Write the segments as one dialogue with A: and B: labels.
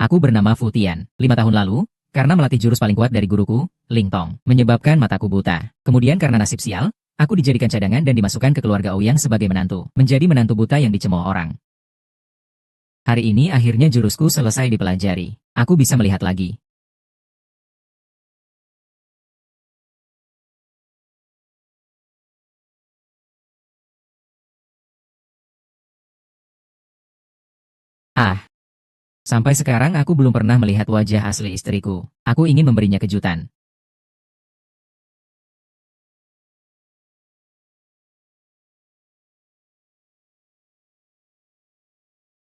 A: Aku bernama Fu Tian. 5 tahun lalu, karena melatih jurus paling kuat dari guruku, Ling Tong, menyebabkan mataku buta. Kemudian karena nasib sial, aku dijadikan cadangan dan dimasukkan ke keluarga Ouyang sebagai menantu. Menjadi menantu buta yang dicemooh orang. Hari ini akhirnya jurusku selesai dipelajari. Aku bisa melihat lagi. Ah, sampai sekarang aku belum pernah melihat wajah asli istriku. Aku ingin memberinya kejutan.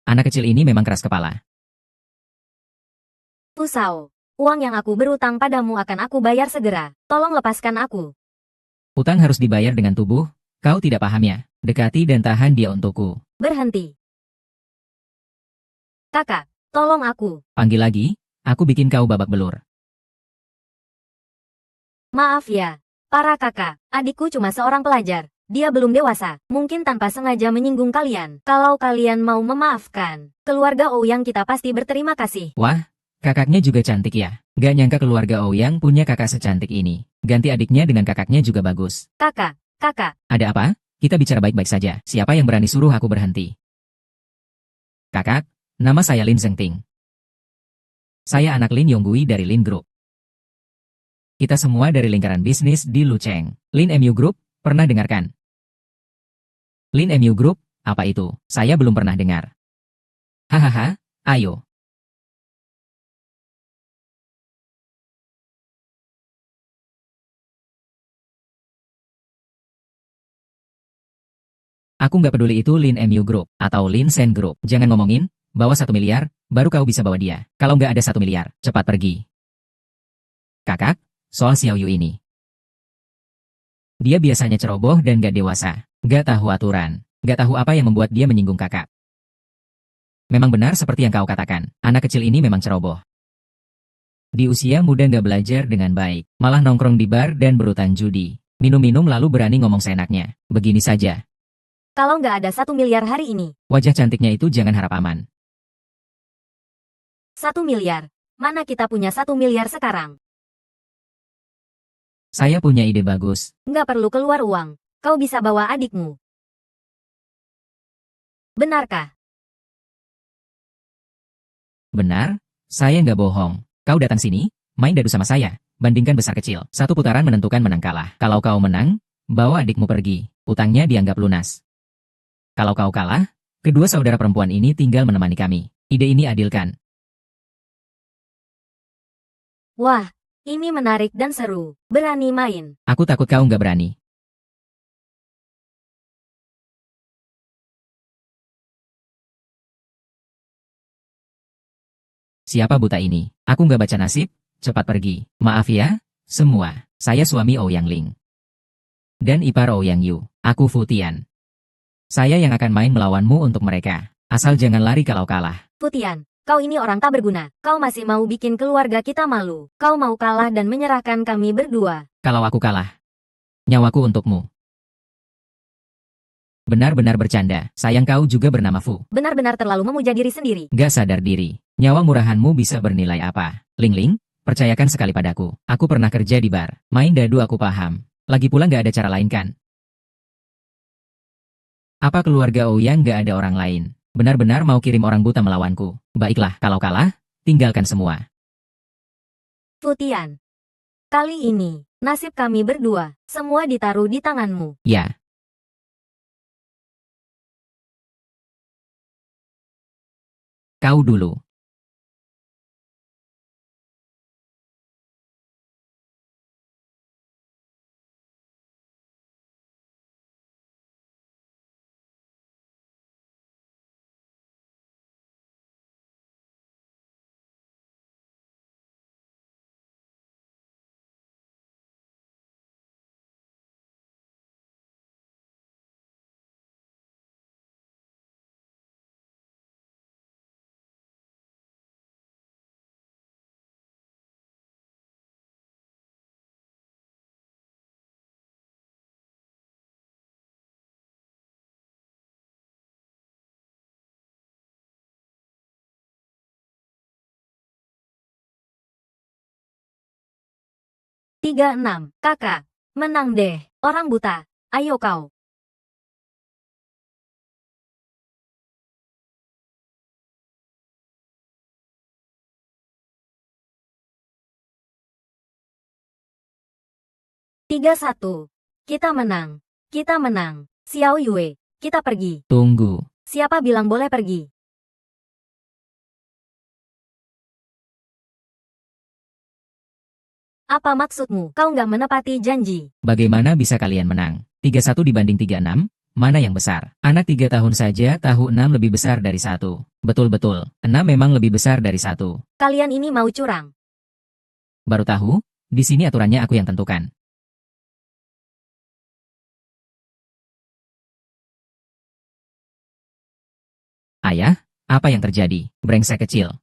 A: Anak kecil ini memang keras kepala.
B: Pusau, uang yang aku berutang padamu akan aku bayar segera. Tolong lepaskan aku.
A: Utang harus dibayar dengan tubuh, kau tidak pahamnya. Dekati dan tahan dia untukku.
B: Berhenti. Kakak, tolong aku.
A: Panggil lagi, aku bikin kau babak belur.
B: Maaf ya. Para kakak, adikku cuma seorang pelajar. Dia belum dewasa, mungkin tanpa sengaja menyinggung kalian. Kalau kalian mau memaafkan, keluarga Ouyang kita pasti berterima kasih.
A: Wah, kakaknya juga cantik ya. Gak nyangka keluarga Ouyang punya kakak secantik ini. Ganti adiknya dengan kakaknya juga bagus.
B: Kakak,
A: Ada apa? Kita bicara baik-baik saja. Siapa yang berani suruh aku berhenti? Kakak, nama saya Lin Zhengting. Saya anak Lin Yonggui dari Lin Group. Kita semua dari lingkaran bisnis di Lucheng. Lin MU Group, pernah dengarkan? Lin MU Group, apa itu? Saya belum pernah dengar. Hahaha, ayo. Aku nggak peduli itu Lin MU Group atau Lin Sen Group. Jangan ngomongin, bawa 1 miliar, baru kau bisa bawa dia. Kalau nggak ada 1 miliar, cepat pergi. Kakak, soal Xiao Yu ini. Dia biasanya ceroboh dan gak dewasa. Gak tahu aturan. Gak tahu apa yang membuat dia menyinggung kakak. Memang benar seperti yang kau katakan. Anak kecil ini memang ceroboh. Di usia muda gak belajar dengan baik. Malah nongkrong di bar dan berutang judi. Minum-minum lalu berani ngomong seenaknya. Begini saja.
B: kalau nggak ada 1 miliar hari ini,
A: Wajah cantiknya itu jangan harap aman.
B: 1 miliar. Mana kita punya 1 miliar sekarang?
A: Saya punya ide bagus.
B: Nggak perlu keluar uang. Kau bisa bawa adikmu. Benarkah?
A: Benar? Saya nggak bohong. Kau datang sini, main dadu sama saya. Bandingkan besar kecil. 1 putaran menentukan menang kalah. Kalau kau menang, bawa adikmu pergi. Utangnya dianggap lunas. Kalau kau kalah, kedua saudara perempuan ini tinggal menemani kami. Ide ini adil kan?
B: Wah, ini menarik dan seru. Berani main.
A: Aku takut kau nggak berani. Siapa buta ini? Aku nggak baca nasib, cepat pergi. Maaf ya, semua. Saya suami Ouyang Ling. Dan ipar Ouyang Yu. Aku Fu Tian. Saya yang akan main melawanmu untuk mereka. Asal jangan lari kalau kalah.
B: Putian, kau ini orang tak berguna. Kau masih mau bikin keluarga kita malu. Kau mau kalah dan menyerahkan kami berdua.
A: Kalau aku kalah, nyawaku untukmu. Benar-benar bercanda. Sayang kau juga bernama Fu.
B: Benar-benar terlalu memuja diri sendiri.
A: Gak sadar diri. Nyawa murahanmu bisa bernilai apa? Ling Ling, percayakan sekali padaku. Aku pernah kerja di bar. Main dadu aku paham. Lagi pula gak ada cara lain kan? Apa keluarga Ouyang gak ada orang lain? Benar-benar mau kirim orang buta melawanku. Baiklah, kalau kalah, tinggalkan semua.
B: Putian, kali ini, nasib kami berdua, semua ditaruh di tanganmu.
A: Ya, kau dulu.
B: 36. Kakak. Menang deh. Orang buta. Ayo kau. Tiga satu. Kita menang. Kita menang. Xiao Yue. Kita pergi.
A: Tunggu.
B: Siapa bilang boleh pergi? Apa maksudmu? Kau nggak menepati janji.
A: Bagaimana bisa kalian menang? 31 dibanding 36? Mana yang besar? Anak 3 tahun saja tahu 6 lebih besar dari 1. Betul-betul, 6 memang lebih besar dari 1.
B: Kalian ini mau curang.
A: Baru tahu? Di sini aturannya aku yang tentukan. Ayah, apa yang terjadi? Brengsek kecil.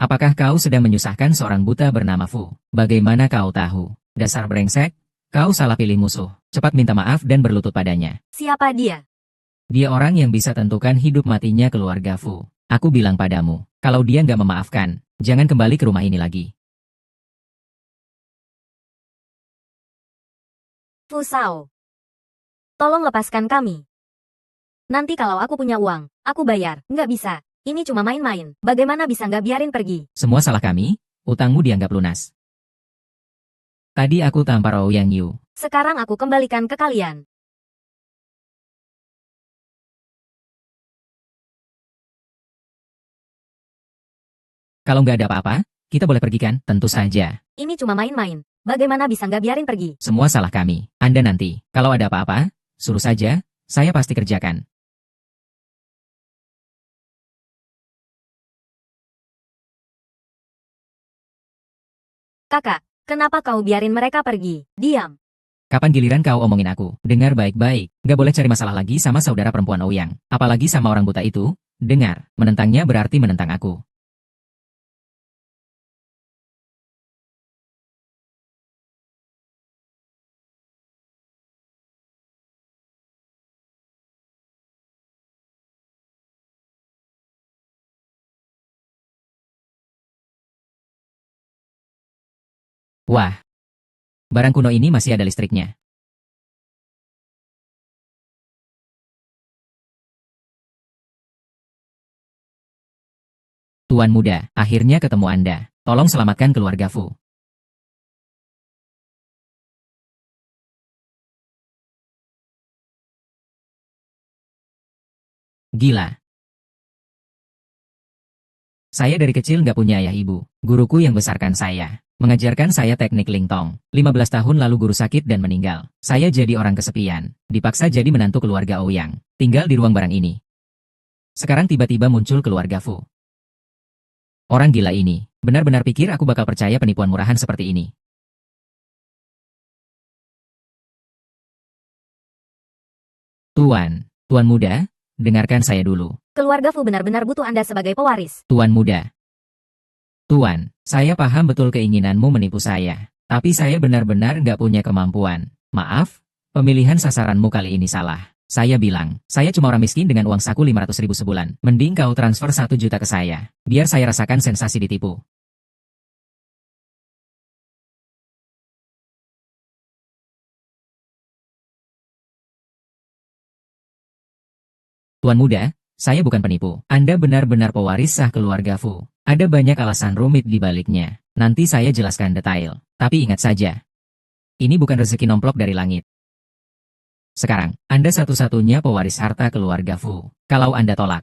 A: Apakah kau sedang menyusahkan seorang buta bernama Fu? Bagaimana kau tahu? Dasar brengsek, kau salah pilih musuh. Cepat minta maaf dan berlutut padanya.
B: Siapa dia?
A: Dia orang yang bisa tentukan hidup matinya keluarga Fu. Aku bilang padamu, kalau dia nggak memaafkan, jangan kembali ke rumah ini lagi.
B: Fu Sao. Tolong lepaskan kami. Nanti kalau aku punya uang, aku bayar. Nggak bisa. Ini cuma main-main. Bagaimana bisa nggak biarin pergi?
A: Semua salah kami, utangmu dianggap lunas. Tadi aku tampar Ouyang Yu.
B: Sekarang aku kembalikan ke kalian.
A: Kalau nggak ada apa-apa, kita boleh pergi kan? Tentu saja.
B: Ini cuma main-main. Bagaimana bisa nggak biarin pergi?
A: Semua salah kami. Anda nanti, kalau ada apa-apa, suruh saja, saya pasti kerjakan.
B: Kakak, kenapa kau biarin mereka pergi? Diam.
A: Kapan giliran kau omongin aku? Dengar baik-baik, nggak boleh cari masalah lagi sama saudara perempuan Ouyang. Apalagi sama orang buta itu. Dengar, menentangnya berarti menentang aku. Wah, barang kuno ini masih ada listriknya. Tuan muda, akhirnya ketemu Anda. Tolong selamatkan keluarga Fu. Gila. Saya dari kecil nggak punya ayah ibu. Guruku yang besarkan saya. Mengajarkan saya teknik lingtong. 15 tahun lalu guru sakit dan meninggal. Saya jadi orang kesepian. Dipaksa jadi menantu keluarga Ouyang. Tinggal di ruang barang ini. Sekarang tiba-tiba muncul keluarga Fu. Orang gila ini. Benar-benar pikir aku bakal percaya penipuan murahan seperti ini. Tuan muda, dengarkan saya dulu.
B: Keluarga Fu benar-benar butuh Anda sebagai pewaris.
A: Tuan muda. Tuan, saya paham betul keinginanmu menipu saya. Tapi saya benar-benar nggak punya kemampuan. Maaf, pemilihan sasaranmu kali ini salah. Saya bilang, saya cuma orang miskin dengan uang saku 500.000 sebulan. Mending kau transfer 1 juta ke saya. Biar saya rasakan sensasi ditipu. Tuan muda, saya bukan penipu. Anda benar-benar pewaris sah keluarga Fu. Ada banyak alasan rumit di baliknya. Nanti saya jelaskan detail. Tapi ingat saja, ini bukan rezeki nomplok dari langit. Sekarang, Anda satu-satunya pewaris harta keluarga Fu. Kalau Anda tolak,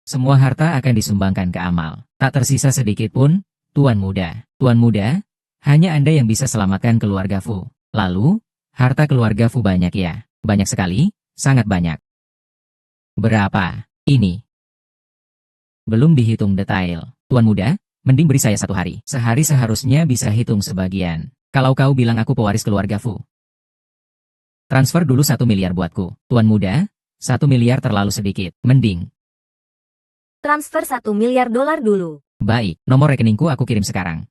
A: semua harta akan disumbangkan ke amal. Tak tersisa sedikit pun, Tuan muda. Tuan muda, hanya Anda yang bisa selamatkan keluarga Fu. Lalu, harta keluarga Fu banyak ya? Banyak sekali, sangat banyak. Berapa? Ini belum dihitung detail. Tuan muda, mending beri saya 1 hari. Sehari seharusnya bisa hitung sebagian. Kalau kau bilang aku pewaris keluarga Fu. Transfer dulu 1 miliar buatku. Tuan muda, 1 miliar terlalu sedikit. Mending.
B: Transfer $1 miliar dulu.
A: Baik, nomor rekeningku aku kirim sekarang.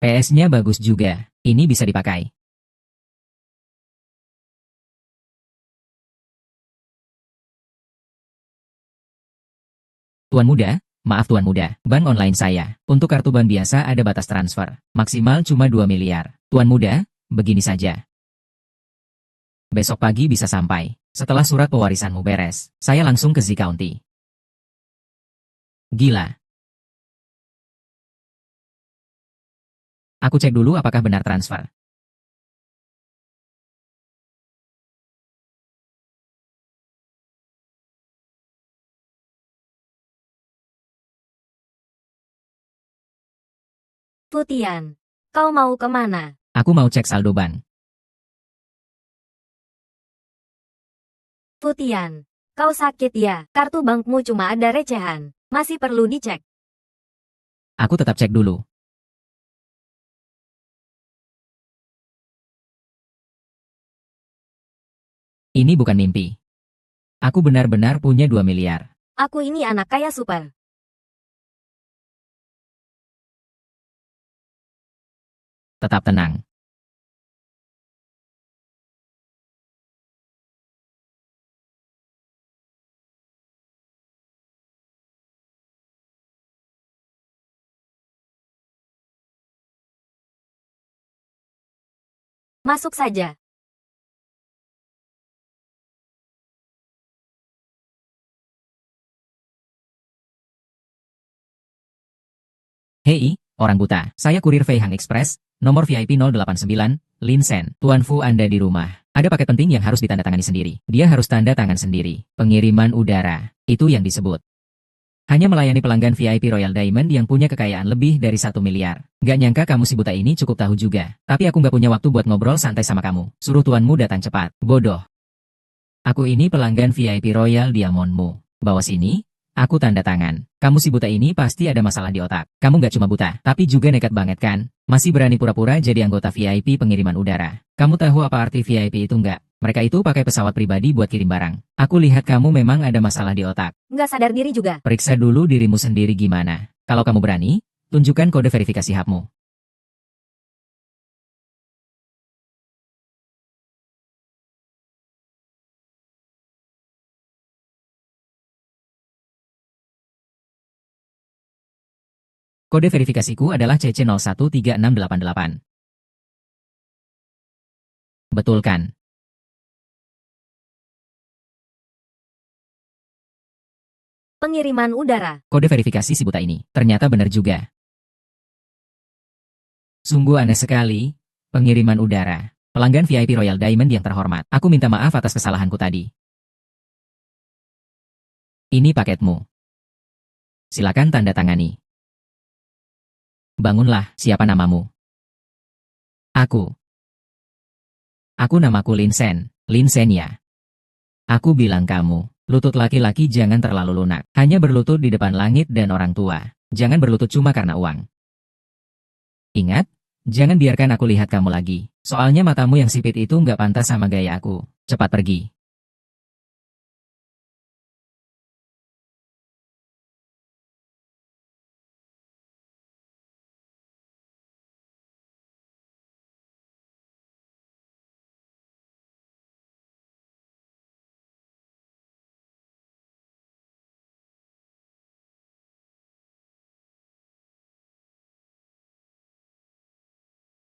A: PS-nya bagus juga. Ini bisa dipakai. Tuan Muda, maaf Tuan Muda, bank online saya. Untuk kartu bank biasa ada batas transfer. Maksimal cuma 2 miliar. Tuan Muda, begini saja. Besok pagi bisa sampai. Setelah surat pewarisanmu beres, saya langsung ke Z County. Gila. Aku cek dulu apakah benar transfer.
B: Futian, kau mau kemana?
A: Aku mau cek saldo bank.
B: Futian, kau sakit ya? Kartu bankmu cuma ada recehan. Masih perlu dicek.
A: Aku tetap cek dulu. Ini bukan mimpi. Aku benar-benar punya 2 miliar.
B: Aku ini anak kaya super.
A: Tetap tenang.
B: Masuk saja.
A: Hei, orang buta. Saya kurir Feihang Express, nomor VIP 089, Lin Sen. Tuan Fu Anda di rumah. Ada paket penting yang harus ditandatangani sendiri. Dia harus tanda tangan sendiri. Pengiriman udara. Itu yang disebut. Hanya melayani pelanggan VIP Royal Diamond yang punya kekayaan lebih dari 1 miliar. Gak nyangka kamu si buta ini cukup tahu juga. Tapi aku gak punya waktu buat ngobrol santai sama kamu. Suruh tuanmu datang cepat. Bodoh. Aku ini pelanggan VIP Royal Diamondmu. Bawa sini. Aku tanda tangan. Kamu si buta ini pasti ada masalah di otak. Kamu gak cuma buta, tapi juga nekat banget kan? Masih berani pura-pura jadi anggota VIP pengiriman udara. Kamu tahu apa arti VIP itu nggak? Mereka itu pakai pesawat pribadi buat kirim barang. Aku lihat kamu memang ada masalah di otak.
B: Nggak sadar diri juga.
A: Periksa dulu dirimu sendiri gimana. Kalau kamu berani, tunjukkan kode verifikasi hapmu. Kode verifikasiku adalah CC013688. Betul kan?
B: Pengiriman udara.
A: Kode verifikasi si buta ini. Ternyata benar juga. Sungguh aneh sekali. Pengiriman udara. Pelanggan VIP Royal Diamond yang terhormat. Aku minta maaf atas kesalahanku tadi. Ini paketmu. Silakan tanda tangani. Bangunlah, siapa namamu? Aku. Aku namaku Lin Sen. Lin Sen ya. Aku bilang kamu, lutut laki-laki jangan terlalu lunak. Hanya berlutut di depan langit dan orang tua. Jangan berlutut cuma karena uang. Ingat, jangan biarkan aku lihat kamu lagi. Soalnya matamu yang sipit itu nggak pantas sama gaya aku. Cepat pergi.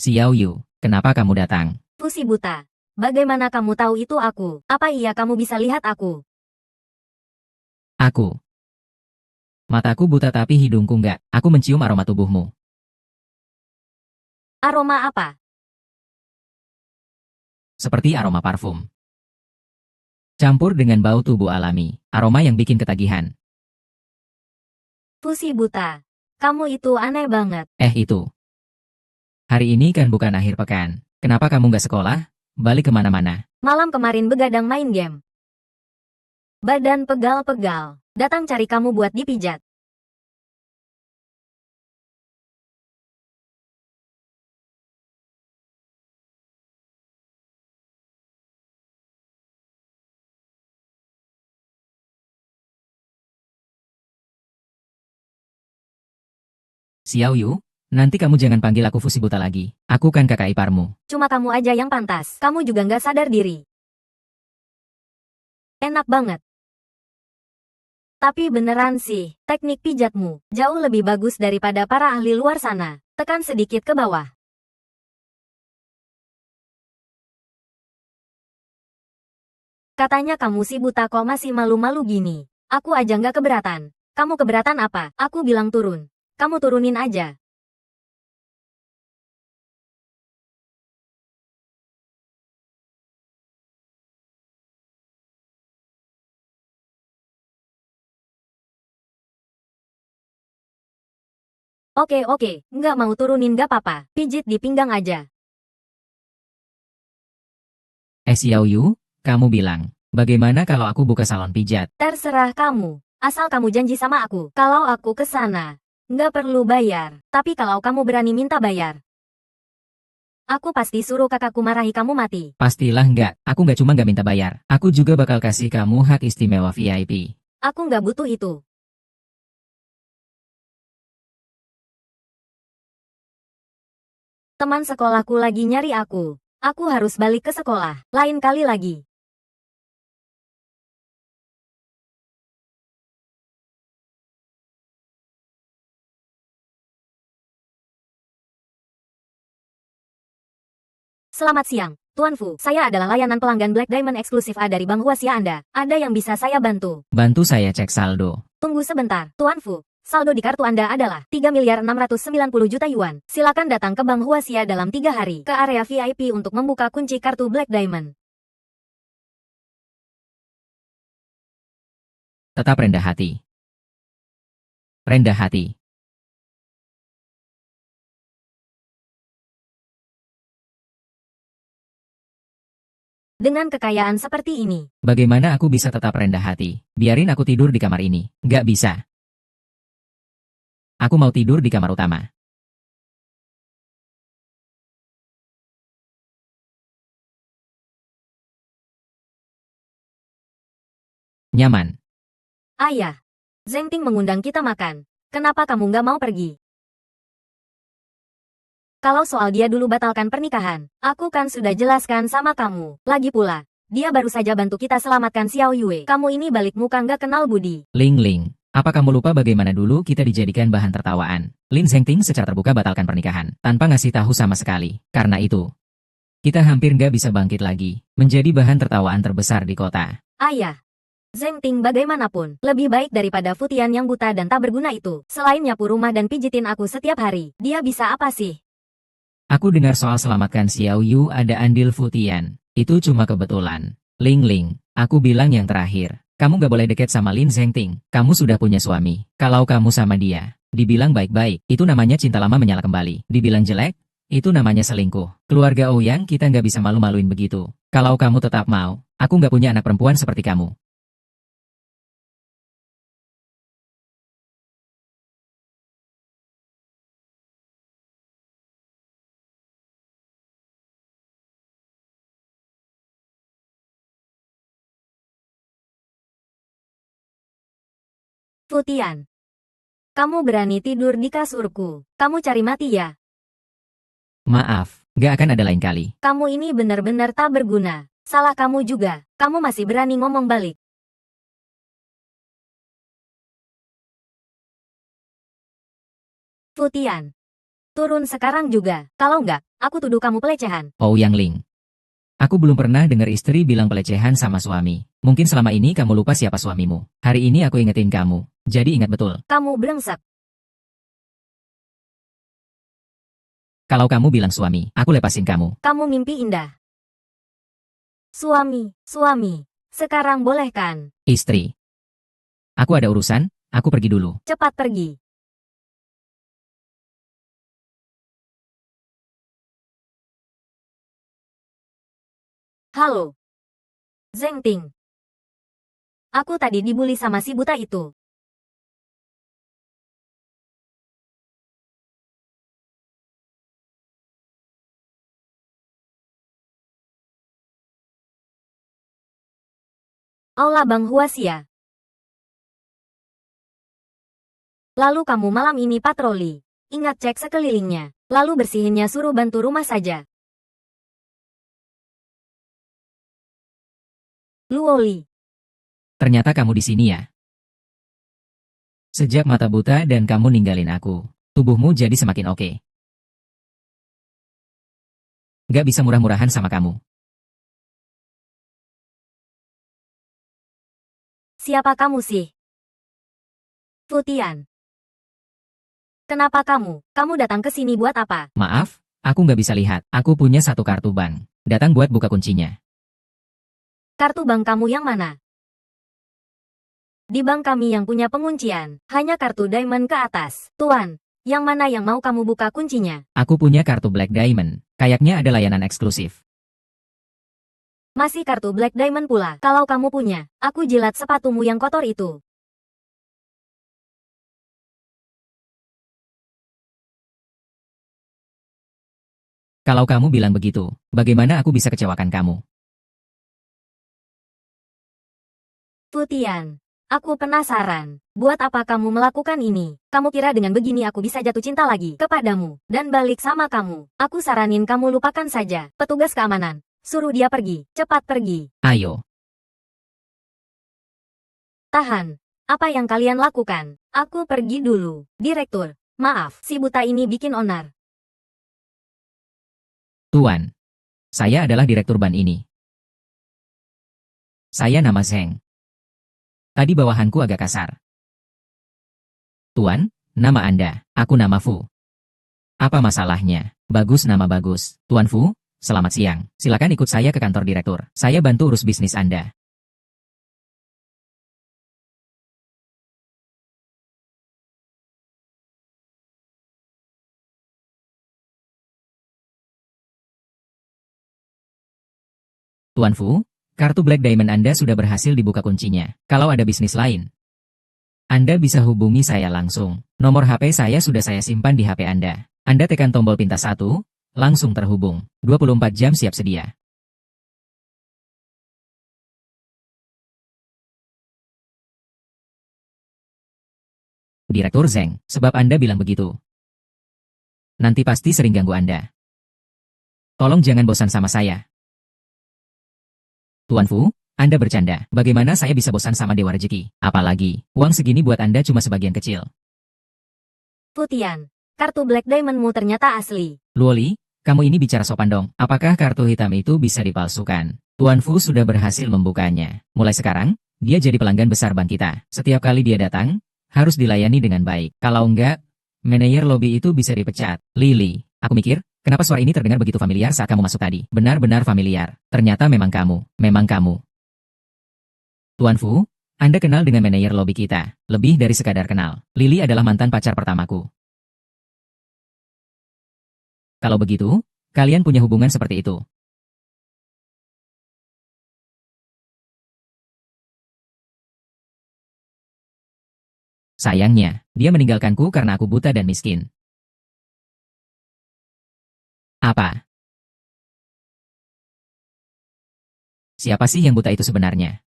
A: Xiao Yu, kenapa kamu datang?
B: Fusi buta. Bagaimana kamu tahu itu aku? Apa iya kamu bisa lihat aku?
A: Aku. Mataku buta tapi hidungku nggak. Aku mencium aroma tubuhmu.
B: Aroma apa?
A: Seperti aroma parfum. Campur dengan bau tubuh alami. Aroma yang bikin ketagihan.
B: Fusi buta. Kamu itu aneh banget.
A: Itu. Hari ini kan bukan akhir pekan. Kenapa kamu nggak sekolah? Balik kemana-mana.
B: Malam kemarin begadang main game. Badan pegal-pegal. Datang cari kamu buat dipijat.
A: Xiao Yu, Nanti kamu jangan panggil aku Fusi Buta lagi. Aku kan kakak iparmu.
B: Cuma kamu aja yang pantas. Kamu juga nggak sadar diri. Enak banget. Tapi beneran sih, teknik pijatmu jauh lebih bagus daripada para ahli luar sana. Tekan sedikit ke bawah. Katanya kamu si buta kok masih malu-malu gini. Aku aja nggak keberatan. Kamu keberatan apa? Aku bilang turun. Kamu turunin aja. Oke, nggak mau turunin nggak apa-apa. Pijit di pinggang aja.
A: Xiao Yu, kamu bilang, bagaimana kalau aku buka salon pijat?
B: Terserah kamu. Asal kamu janji sama aku. Kalau aku ke sana, nggak perlu bayar. Tapi kalau kamu berani minta bayar, aku pasti suruh kakakku marahi kamu mati.
A: Pastilah nggak, aku nggak cuma nggak minta bayar. Aku juga bakal kasih kamu hak istimewa VIP.
B: Aku nggak butuh itu. Teman sekolahku lagi nyari aku. Aku harus balik ke sekolah. Lain kali lagi. Selamat siang, Tuan Fu. Saya adalah layanan pelanggan Black Diamond eksklusif A dari Bank Huasia Anda. Ada yang bisa saya bantu?
A: Bantu saya cek saldo.
B: Tunggu sebentar, Tuan Fu. Saldo di kartu Anda adalah 3.690 juta yuan. Silakan datang ke Bank Huasia dalam 3 hari ke area VIP untuk membuka kunci kartu Black Diamond.
A: Tetap rendah hati. Rendah hati.
B: Dengan kekayaan seperti ini,
A: Bagaimana aku bisa tetap rendah hati? Biarin aku tidur di kamar ini. Nggak bisa. Aku mau tidur di kamar utama. Nyaman.
B: ayah, Zheng Ting mengundang kita makan. Kenapa kamu nggak mau pergi? Kalau soal dia dulu batalkan pernikahan, aku kan sudah jelaskan sama kamu. Lagi pula, dia baru saja bantu kita selamatkan Xiao Yue. Kamu ini balik muka nggak kenal budi.
A: Ling Ling. Apa kamu lupa bagaimana dulu kita dijadikan bahan tertawaan? Lin Zhengting secara terbuka batalkan pernikahan, tanpa ngasih tahu sama sekali. Karena itu, kita hampir nggak bisa bangkit lagi, menjadi bahan tertawaan terbesar di kota.
B: Ayah, Zheng Ting bagaimanapun, lebih baik daripada Futian yang buta dan tak berguna itu. Selain nyapu rumah dan pijitin aku setiap hari, dia bisa apa sih?
A: Aku dengar soal selamatkan Xiao Yu ada andil Futian. Itu cuma kebetulan. Ling Ling, aku bilang yang terakhir. Kamu gak boleh deket sama Lin Zhengting. Kamu sudah punya suami. Kalau kamu sama dia, dibilang baik-baik, itu namanya cinta lama menyala kembali. Dibilang jelek, itu namanya selingkuh. Keluarga Ouyang kita nggak bisa malu-maluin begitu. Kalau kamu tetap mau, aku nggak punya anak perempuan seperti kamu.
B: Futian, kamu berani tidur di kasurku. Kamu cari mati ya?
A: Maaf, nggak akan ada lain kali.
B: Kamu ini benar-benar tak berguna. Salah kamu juga. Kamu masih berani ngomong balik. Futian, turun sekarang juga. Kalau enggak, aku tuduh kamu pelecehan.
A: Ouyang Ling. Aku belum pernah dengar istri bilang pelecehan sama suami. Mungkin selama ini kamu lupa siapa suamimu. Hari ini aku ingetin kamu. Jadi ingat betul.
B: Kamu brengsek.
A: Kalau kamu bilang suami, aku lepasin kamu.
B: Kamu mimpi indah. Suami. Sekarang boleh kan?
A: Istri. Aku ada urusan, aku pergi dulu.
B: Cepat pergi. Halo. Zheng Ting. Aku tadi dibully sama si buta itu. Aula Bang Huasia. Lalu kamu malam ini patroli. Ingat cek sekelilingnya. Lalu bersihinnya suruh bantu rumah saja. Luoli.
A: Ternyata kamu di sini ya. Sejak mata buta dan kamu ninggalin aku, tubuhmu jadi semakin oke. Gak bisa murah-murahan sama kamu.
B: Siapa kamu sih? Futian. Kenapa kamu? Kamu datang ke sini buat apa?
A: Maaf, aku nggak bisa lihat. Aku punya satu kartu bank. Datang buat buka kuncinya.
B: Kartu bank kamu yang mana? Di bank kami yang punya penguncian, hanya kartu diamond ke atas. Tuan, yang mana yang mau kamu buka kuncinya?
A: Aku punya kartu Black Diamond. Kayaknya ada layanan eksklusif.
B: Masih kartu Black Diamond pula. Kalau kamu punya, aku jilat sepatumu yang kotor itu.
A: Kalau kamu bilang begitu, bagaimana aku bisa kecewakan kamu?
B: Futian, aku penasaran. Buat apa kamu melakukan ini? Kamu kira dengan begini aku bisa jatuh cinta lagi kepadamu dan balik sama kamu? Aku saranin kamu lupakan saja. Petugas keamanan, suruh dia pergi. Cepat pergi.
A: Ayo.
B: Tahan. Apa yang kalian lakukan? Aku pergi dulu. Direktur, maaf, si buta ini bikin onar.
A: Tuan. Saya adalah direktur ban ini. Saya nama Zheng. Tadi bawahanku agak kasar. Tuan, nama Anda. Aku nama Fu. Apa masalahnya? Bagus, nama bagus. Tuan Fu, selamat siang. Silakan ikut saya ke kantor direktur. Saya bantu urus bisnis Anda. Tuan Fu, kartu Black Diamond Anda sudah berhasil dibuka kuncinya. Kalau ada bisnis lain, Anda bisa hubungi saya langsung. Nomor HP saya sudah saya simpan di HP Anda. Anda tekan tombol pintas 1, langsung terhubung. 24 jam siap sedia. Direktur Zheng, sebab Anda bilang begitu. Nanti pasti sering ganggu Anda. Tolong jangan bosan sama saya. Tuan Fu, Anda bercanda. Bagaimana saya bisa bosan sama Dewa Rezeki? Apalagi, uang segini buat Anda cuma sebagian kecil.
B: Futian, kartu Black Diamondmu ternyata asli.
A: Luoli, kamu ini bicara sopan dong. Apakah kartu hitam itu bisa dipalsukan? Tuan Fu sudah berhasil membukanya. Mulai sekarang, dia jadi pelanggan besar bank kita. Setiap kali dia datang, harus dilayani dengan baik. Kalau enggak, manajer lobi itu bisa dipecat. Lily, aku mikir, kenapa suara ini terdengar begitu familiar saat kamu masuk tadi? Benar-benar familiar. Ternyata memang kamu. Memang kamu. Tuan Fu, Anda kenal dengan manajer lobi kita. Lebih dari sekadar kenal. Lily adalah mantan pacar pertamaku. Kalau begitu, kalian punya hubungan seperti itu. Sayangnya, dia meninggalkanku karena aku buta dan miskin. Apa? Siapa sih yang buta itu sebenarnya?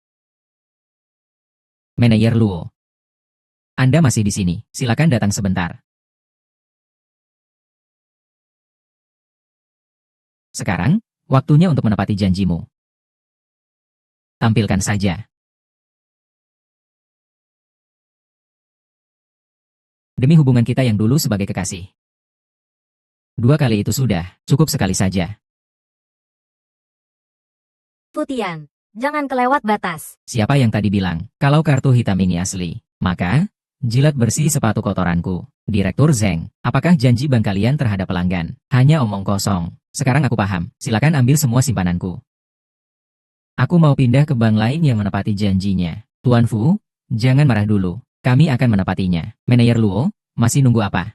A: Manajer Luo. Anda masih di sini. Silakan datang sebentar. Sekarang, waktunya untuk menepati janjimu. Tampilkan saja. Demi hubungan kita yang dulu sebagai kekasih. 2 kali itu sudah, cukup sekali saja.
B: Futian, jangan kelewat batas.
A: Siapa yang tadi bilang, kalau kartu hitam ini asli? Maka, jilat bersih sepatu kotoranku. Direktur Zheng, apakah janji bank kalian terhadap pelanggan? Hanya omong kosong. Sekarang aku paham, silakan ambil semua simpananku. Aku mau pindah ke bank lain yang menepati janjinya. Tuan Fu, jangan marah dulu. Kami akan menepatinya. Manajer Luo, masih nunggu apa?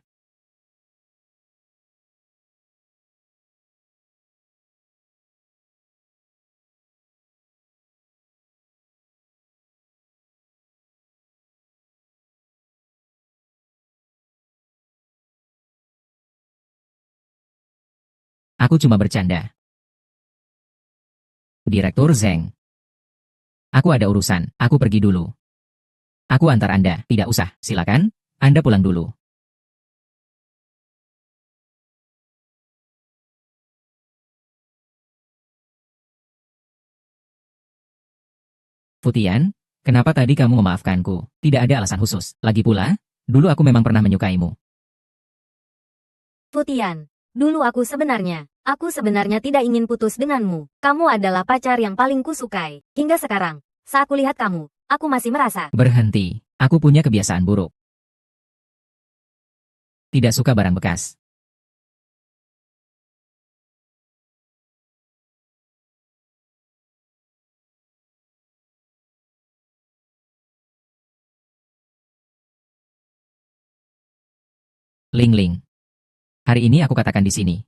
A: Aku cuma bercanda. Direktur Zheng. Aku ada urusan, aku pergi dulu. Aku antar Anda, tidak usah, silakan, Anda pulang dulu. Futian, kenapa tadi kamu memaafkanku? Tidak ada alasan khusus. Lagi pula, dulu aku memang pernah menyukaimu.
B: Futian, dulu aku sebenarnya tidak ingin putus denganmu. Kamu adalah pacar yang paling kusukai. Hingga sekarang, saat kulihat kamu, aku masih merasa.
A: Berhenti, aku punya kebiasaan buruk. Tidak suka barang bekas. Ling Ling. Hari ini aku katakan di sini.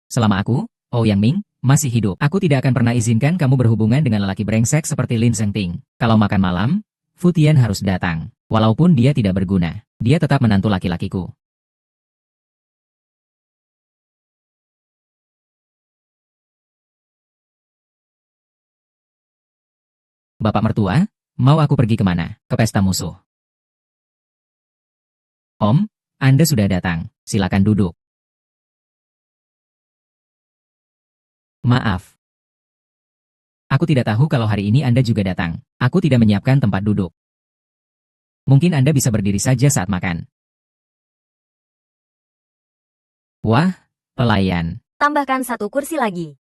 A: Selama aku, Ouyang Ming, masih hidup, aku tidak akan pernah izinkan kamu berhubungan dengan lelaki brengsek seperti Lin Zhengting. Kalau makan malam, Futian harus datang. Walaupun dia tidak berguna, dia tetap menantu laki-lakiku. Bapak mertua, mau aku pergi kemana? Ke pesta musuh. Om, Anda sudah datang. Silakan duduk. Maaf. Aku tidak tahu kalau hari ini Anda juga datang. Aku tidak menyiapkan tempat duduk. Mungkin Anda bisa berdiri saja saat makan. Wah, pelayan.
B: Tambahkan satu kursi lagi.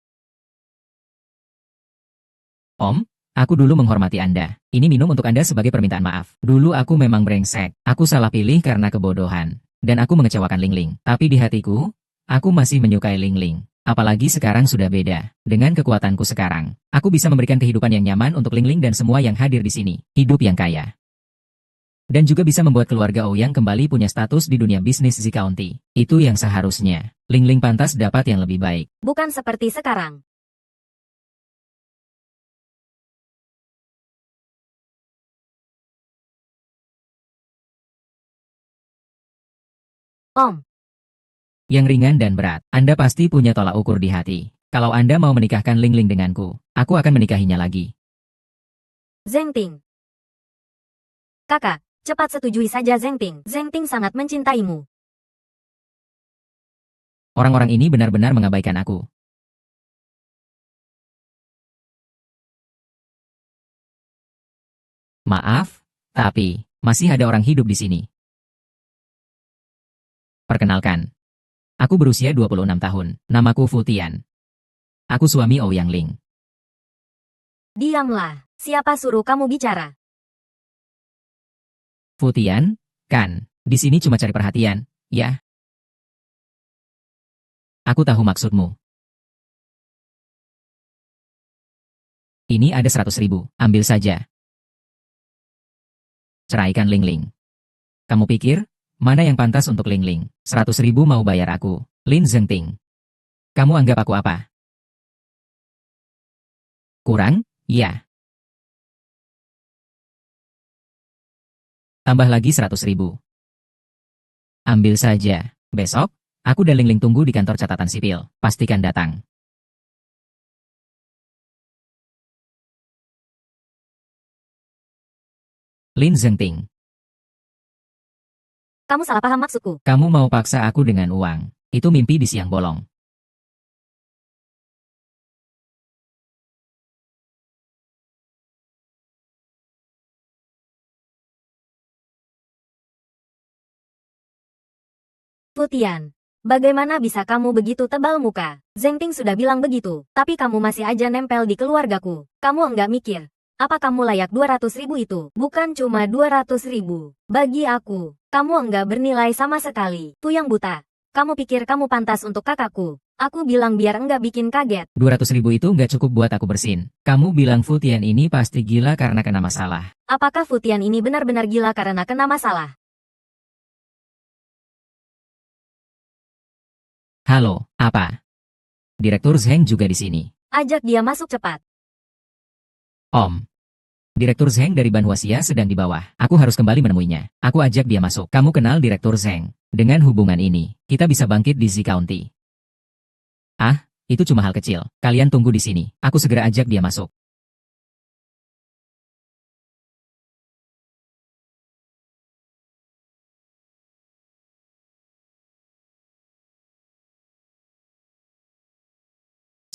A: Om, aku dulu menghormati Anda. Ini minum untuk Anda sebagai permintaan maaf. Dulu aku memang brengsek. Aku salah pilih karena kebodohan. Dan aku mengecewakan Ling Ling. Tapi di hatiku, aku masih menyukai Ling Ling. Apalagi sekarang sudah beda. Dengan kekuatanku sekarang, aku bisa memberikan kehidupan yang nyaman untuk Ling Ling dan semua yang hadir di sini. Hidup yang kaya. Dan juga bisa membuat keluarga Ouyang kembali punya status di dunia bisnis Zi County. Itu yang seharusnya. Ling Ling pantas dapat yang lebih baik.
B: Bukan seperti sekarang. Om,
A: Yang ringan dan berat. Anda pasti punya tolak ukur di hati. Kalau Anda mau menikahkan Ling Ling denganku, aku akan menikahinya lagi.
B: Zhengting. Kakak, cepat setujui saja Zhengting. Zhengting sangat mencintaimu.
A: Orang-orang ini benar-benar mengabaikan aku. Maaf, tapi masih ada orang hidup di sini. Perkenalkan, aku berusia 26 tahun. Namaku Futian. Aku suami Ouyang Ling.
B: Diamlah. Siapa suruh kamu bicara?
A: Futian, kan, di sini cuma cari perhatian, ya? Aku tahu maksudmu. Ini ada 100.000, ambil saja. Ceraikan Ling Ling. Kamu pikir, mana yang pantas untuk Ling Ling? 100.000 mau bayar aku. Lin Zhengting. Kamu anggap aku apa? Kurang? Ya. Tambah lagi 100.000. Ambil saja. Besok, aku dan Ling Ling tunggu di kantor catatan sipil. Pastikan datang. Lin Zhengting.
B: Kamu salah paham maksudku.
A: Kamu mau paksa aku dengan uang. Itu mimpi di siang bolong.
B: Futian, bagaimana bisa kamu begitu tebal muka? Zhengting sudah bilang begitu, tapi kamu masih aja nempel di keluargaku. Kamu enggak mikir, apa kamu layak 200.000 itu? Bukan cuma 200.000. Bagi aku, kamu enggak bernilai sama sekali. Tuh yang buta. Kamu pikir kamu pantas untuk kakakku? Aku bilang biar enggak bikin kaget.
A: 200.000 itu nggak cukup buat aku bersin. Kamu bilang Futian ini pasti gila karena kena masalah.
B: Apakah Futian ini benar-benar gila karena kena masalah?
A: Halo, apa? Direktur Zheng juga di sini.
B: Ajak dia masuk cepat.
A: Om. Direktur Zheng dari Banhuasia sedang di bawah. Aku harus kembali menemuinya. Aku ajak dia masuk. Kamu kenal Direktur Zheng. Dengan hubungan ini, kita bisa bangkit di Zi County. Ah, itu cuma hal kecil. Kalian tunggu di sini. Aku segera ajak dia masuk.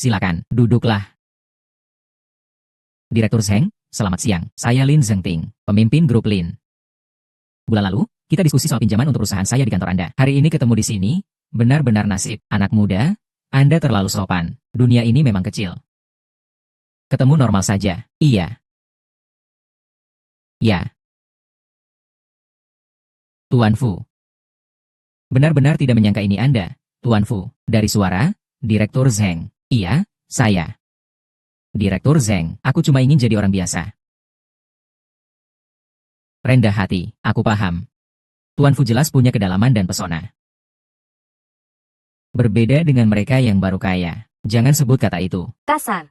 A: Silakan, duduklah. Direktur Zheng, Selamat siang, saya Lin Zhengting, pemimpin grup Lin. Bulan lalu, kita diskusi soal pinjaman untuk perusahaan saya di kantor Anda. Hari ini ketemu di sini, benar-benar nasib. Anak muda, Anda terlalu sopan. Dunia ini memang kecil. Ketemu normal saja. Iya. Ya. Tuan Fu. Benar-benar tidak menyangka ini Anda, Tuan Fu. Dari suara, Direktur Zheng. Iya, saya. Direktur Zheng, aku cuma ingin jadi orang biasa. Rendah hati, aku paham. Tuan Fu jelas punya kedalaman dan pesona. Berbeda dengan mereka yang baru kaya. Jangan sebut kata itu.
B: Kasar.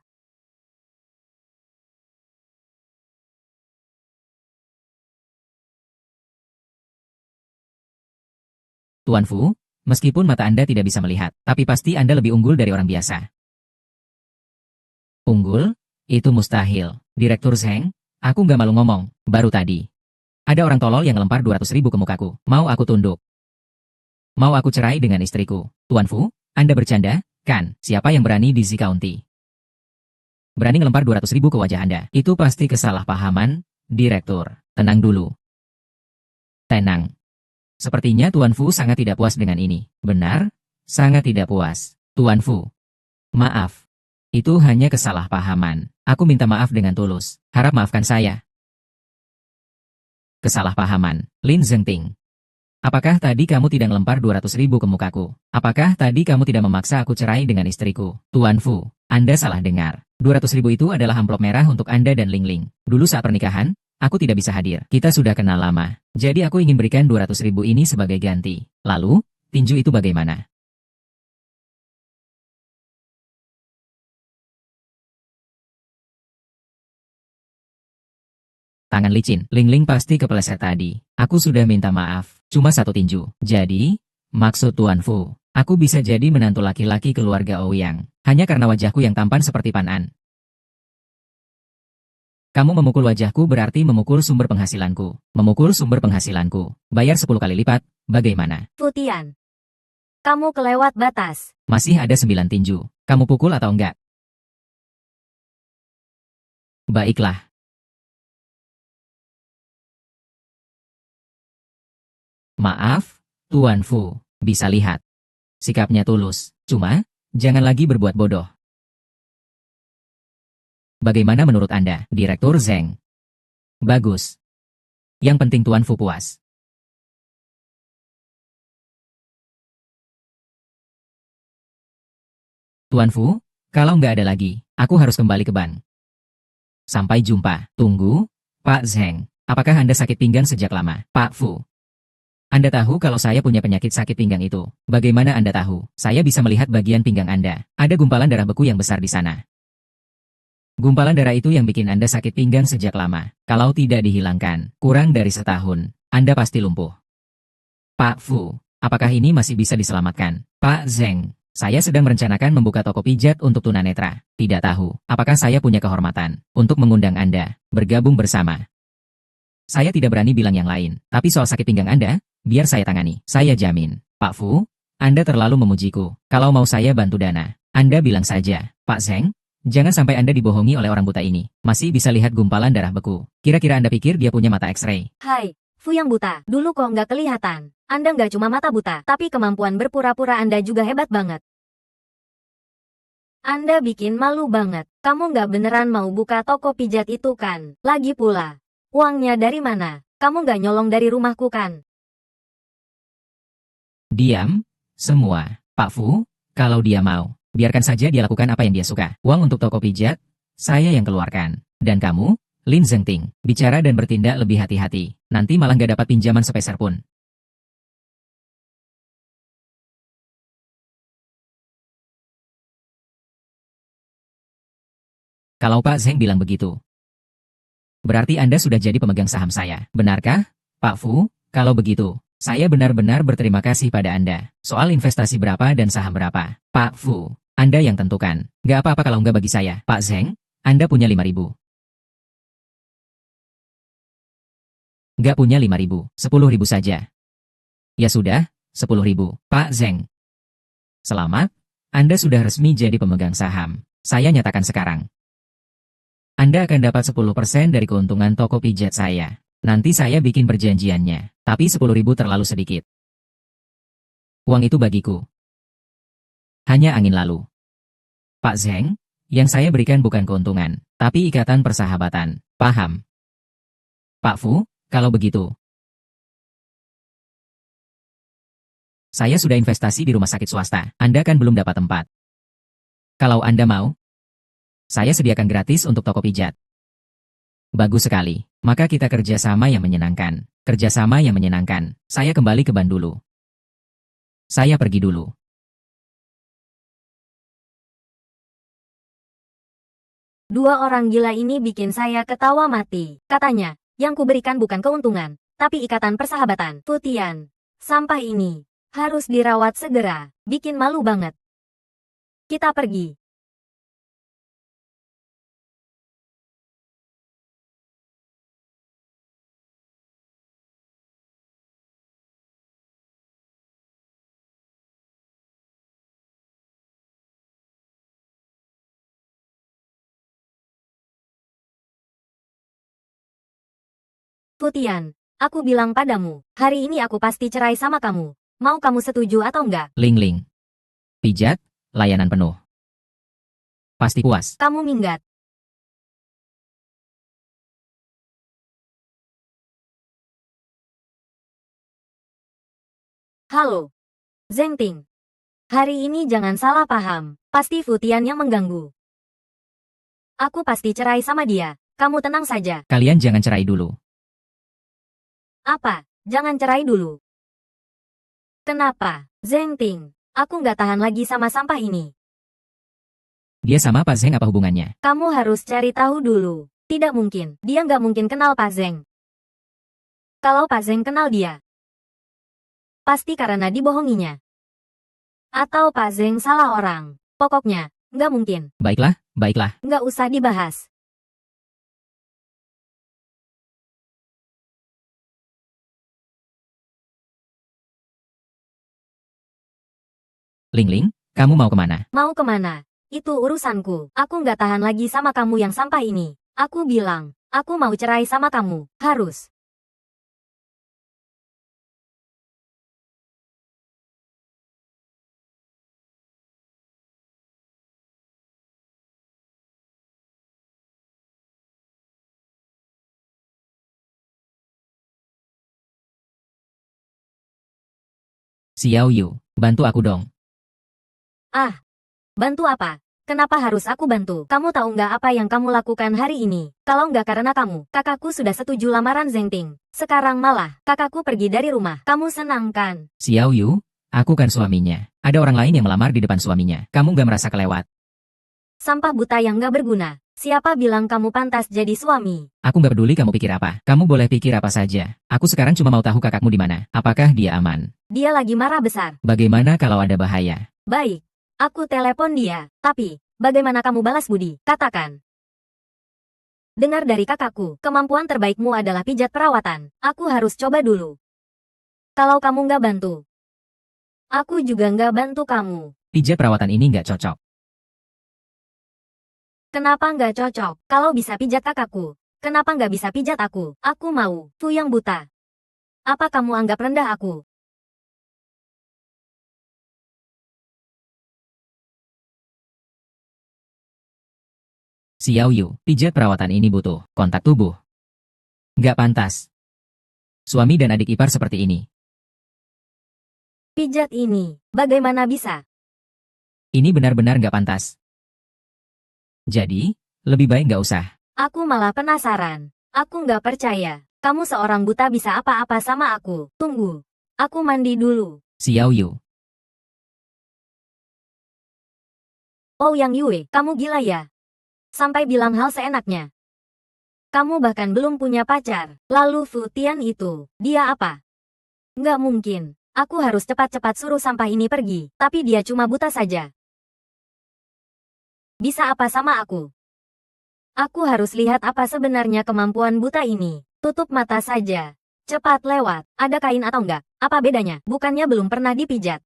A: Tuan Fu, meskipun mata Anda tidak bisa melihat, tapi pasti Anda lebih unggul dari orang biasa. Unggul? Itu mustahil. Direktur Zheng, aku nggak malu ngomong, baru tadi. Ada orang tolol yang lempar 200.000 ke mukaku. Mau aku tunduk? Mau aku cerai dengan istriku? Tuan Fu, Anda bercanda, kan? Siapa yang berani di Z County? Berani ngelempar 200.000 ke wajah Anda? Itu pasti kesalahpahaman, Direktur. Tenang dulu. Tenang. Sepertinya Tuan Fu sangat tidak puas dengan ini. Benar? Sangat tidak puas. Tuan Fu. Maaf. Itu hanya kesalahpahaman. Aku minta maaf dengan tulus. Harap maafkan saya. Kesalahpahaman. Lin Zhengting. Apakah tadi kamu tidak ngelempar 200.000 ke mukaku? Apakah tadi kamu tidak memaksa aku cerai dengan istriku? Tuan Fu, Anda salah dengar. 200.000 itu adalah amplop merah untuk Anda dan Ling Ling. Dulu saat pernikahan, aku tidak bisa hadir. Kita sudah kenal lama. Jadi aku ingin berikan 200.000 ini sebagai ganti. Lalu, tinju itu bagaimana? Tangan licin, Ling Ling pasti kepeleset tadi. Aku sudah minta maaf, cuma satu tinju. Jadi, maksud Tuan Fu, aku bisa jadi menantu laki-laki keluarga Ouyang, hanya karena wajahku yang tampan seperti Pan An. Kamu memukul wajahku berarti memukul sumber penghasilanku. Memukul sumber penghasilanku. Bayar 10 kali lipat, bagaimana?
B: Futian. Kamu kelewat batas.
A: Masih ada 9 tinju. Kamu pukul atau enggak? Baiklah. Maaf, Tuan Fu, bisa lihat. Sikapnya tulus, cuma, jangan lagi berbuat bodoh. Bagaimana menurut Anda, Direktur Zheng? Bagus. Yang penting Tuan Fu puas. Tuan Fu, kalau nggak ada lagi, aku harus kembali ke bank. Sampai jumpa. Tunggu, Pak Zheng. Apakah Anda sakit pinggang sejak lama, Pak Fu? Anda tahu kalau saya punya penyakit sakit pinggang itu. Bagaimana Anda tahu? Saya bisa melihat bagian pinggang Anda. Ada gumpalan darah beku yang besar di sana. Gumpalan darah itu yang bikin Anda sakit pinggang sejak lama. Kalau tidak dihilangkan, kurang dari setahun, Anda pasti lumpuh. Pak Fu, apakah ini masih bisa diselamatkan? Pak Zheng, saya sedang merencanakan membuka toko pijat untuk tunanetra. Tidak tahu, apakah saya punya kehormatan untuk mengundang Anda bergabung bersama. Saya tidak berani bilang yang lain, tapi soal sakit pinggang Anda, biar saya tangani. Saya jamin. Pak Fu, Anda terlalu memujiku. Kalau mau saya bantu dana, Anda bilang saja. Pak Zheng, jangan sampai Anda dibohongi oleh orang buta ini. Masih bisa lihat gumpalan darah beku. Kira-kira Anda pikir dia punya mata X-ray?
B: Hai, Fu yang buta. Dulu kok nggak kelihatan. Anda nggak cuma mata buta, tapi kemampuan berpura-pura Anda juga hebat banget. Anda bikin malu banget. Kamu nggak beneran mau buka toko pijat itu kan? Lagi pula, uangnya dari mana? Kamu nggak nyolong dari rumahku kan?
A: Diam, semua. Pak Fu, kalau dia mau, biarkan saja dia lakukan apa yang dia suka. Uang untuk toko pijat, saya yang keluarkan. Dan kamu, Lin Zhengting, bicara dan bertindak lebih hati-hati. Nanti malah nggak dapat pinjaman sepeser pun. Kalau Pak Zheng bilang begitu, berarti Anda sudah jadi pemegang saham saya. Benarkah, Pak Fu? Kalau begitu, saya benar-benar berterima kasih pada Anda. Soal investasi berapa dan saham berapa, Pak Fu, Anda yang tentukan. Nggak apa-apa kalau nggak bagi saya. Pak Zheng, Anda punya 5.000. Nggak punya 5.000, 10.000 saja. Ya sudah, 10.000. Pak Zheng. Selamat, Anda sudah resmi jadi pemegang saham. Saya nyatakan sekarang. Anda akan dapat 10% dari keuntungan toko pijat saya. Nanti saya bikin perjanjiannya, tapi 10.000 terlalu sedikit. Uang itu bagiku hanya angin lalu. Pak Zheng, yang saya berikan bukan keuntungan, tapi ikatan persahabatan. Paham? Pak Fu, kalau begitu, saya sudah investasi di rumah sakit swasta. Anda kan belum dapat tempat. Kalau Anda mau, saya sediakan gratis untuk toko pijat. Bagus sekali. Maka kita kerjasama yang menyenangkan. Kerjasama yang menyenangkan. Saya kembali ke ban dulu. Saya pergi dulu.
B: Dua orang gila ini bikin saya ketawa mati. Katanya, yang kuberikan bukan keuntungan, tapi ikatan persahabatan. Futian, sampah ini harus dirawat segera. Bikin malu banget. Kita pergi. Futian, aku bilang padamu, hari ini aku pasti cerai sama kamu. Mau kamu setuju atau enggak?
A: Ling Ling. Pijat, layanan penuh. Pasti puas.
B: Kamu minggat. Halo. Zheng Ting. Hari ini jangan salah paham. Pasti Futian yang mengganggu. Aku pasti cerai sama dia. Kamu tenang saja.
A: Kalian jangan cerai dulu.
B: Apa? Jangan cerai dulu. Kenapa? Zheng Ting, aku nggak tahan lagi sama sampah ini.
A: Dia sama Pak Zheng apa hubungannya?
B: Kamu harus cari tahu dulu. Tidak mungkin. Dia nggak mungkin kenal Pak Zheng. Kalau Pak Zheng kenal dia, pasti karena dibohonginya. Atau Pak Zheng salah orang. Pokoknya, nggak mungkin.
A: Baiklah, baiklah.
B: Nggak usah dibahas.
A: Ling Ling, kamu mau kemana?
B: Mau kemana? Itu urusanku. Aku nggak tahan lagi sama kamu yang sampah ini. Aku bilang, aku mau cerai sama kamu. Harus.
A: Xiao Yu, bantu aku dong.
B: Ah, bantu apa? Kenapa harus aku bantu? Kamu tahu nggak apa yang kamu lakukan hari ini? Kalau nggak karena kamu, kakakku sudah setuju lamaran Zheng Ting. Sekarang malah, kakakku pergi dari rumah. Kamu senang kan?
A: Xiao Yu, aku kan suaminya. Ada orang lain yang melamar di depan suaminya. Kamu gak merasa kelewat?
B: Sampah buta yang nggak berguna. Siapa bilang kamu pantas jadi suami?
A: Aku gak peduli kamu pikir apa. Kamu boleh pikir apa saja. Aku sekarang cuma mau tahu kakakmu di mana. Apakah dia aman?
B: Dia lagi marah besar.
A: Bagaimana kalau ada bahaya?
B: Baik, aku telepon dia. Tapi, bagaimana kamu balas budi? Katakan. Dengar dari kakakku, kemampuan terbaikmu adalah pijat perawatan. Aku harus coba dulu. Kalau kamu nggak bantu, aku juga nggak bantu kamu.
A: Pijat perawatan ini nggak cocok.
B: Kenapa nggak cocok? Kalau bisa pijat kakakku, kenapa nggak bisa pijat aku? Aku mau, Fu yang buta. Apa kamu anggap rendah aku?
A: Xiao Yu, pijat perawatan ini butuh kontak tubuh. Nggak pantas. Suami dan adik ipar seperti ini.
B: Pijat ini, bagaimana bisa?
A: Ini benar-benar nggak pantas. Jadi, lebih baik nggak usah.
B: Aku malah penasaran. Aku nggak percaya. Kamu seorang buta bisa apa-apa sama aku. Tunggu. Aku mandi dulu.
A: Xiao Yu,
B: Oh Yang Yue, kamu gila ya? Sampai bilang hal seenaknya. Kamu bahkan belum punya pacar. Lalu Fu Tian itu, dia apa? Nggak mungkin. Aku harus cepat-cepat suruh sampah ini pergi. Tapi dia cuma buta saja. Bisa apa sama aku? Aku harus lihat apa sebenarnya kemampuan buta ini. Tutup mata saja. Cepat lewat. Ada kain atau enggak? Apa bedanya? Bukannya belum pernah dipijat.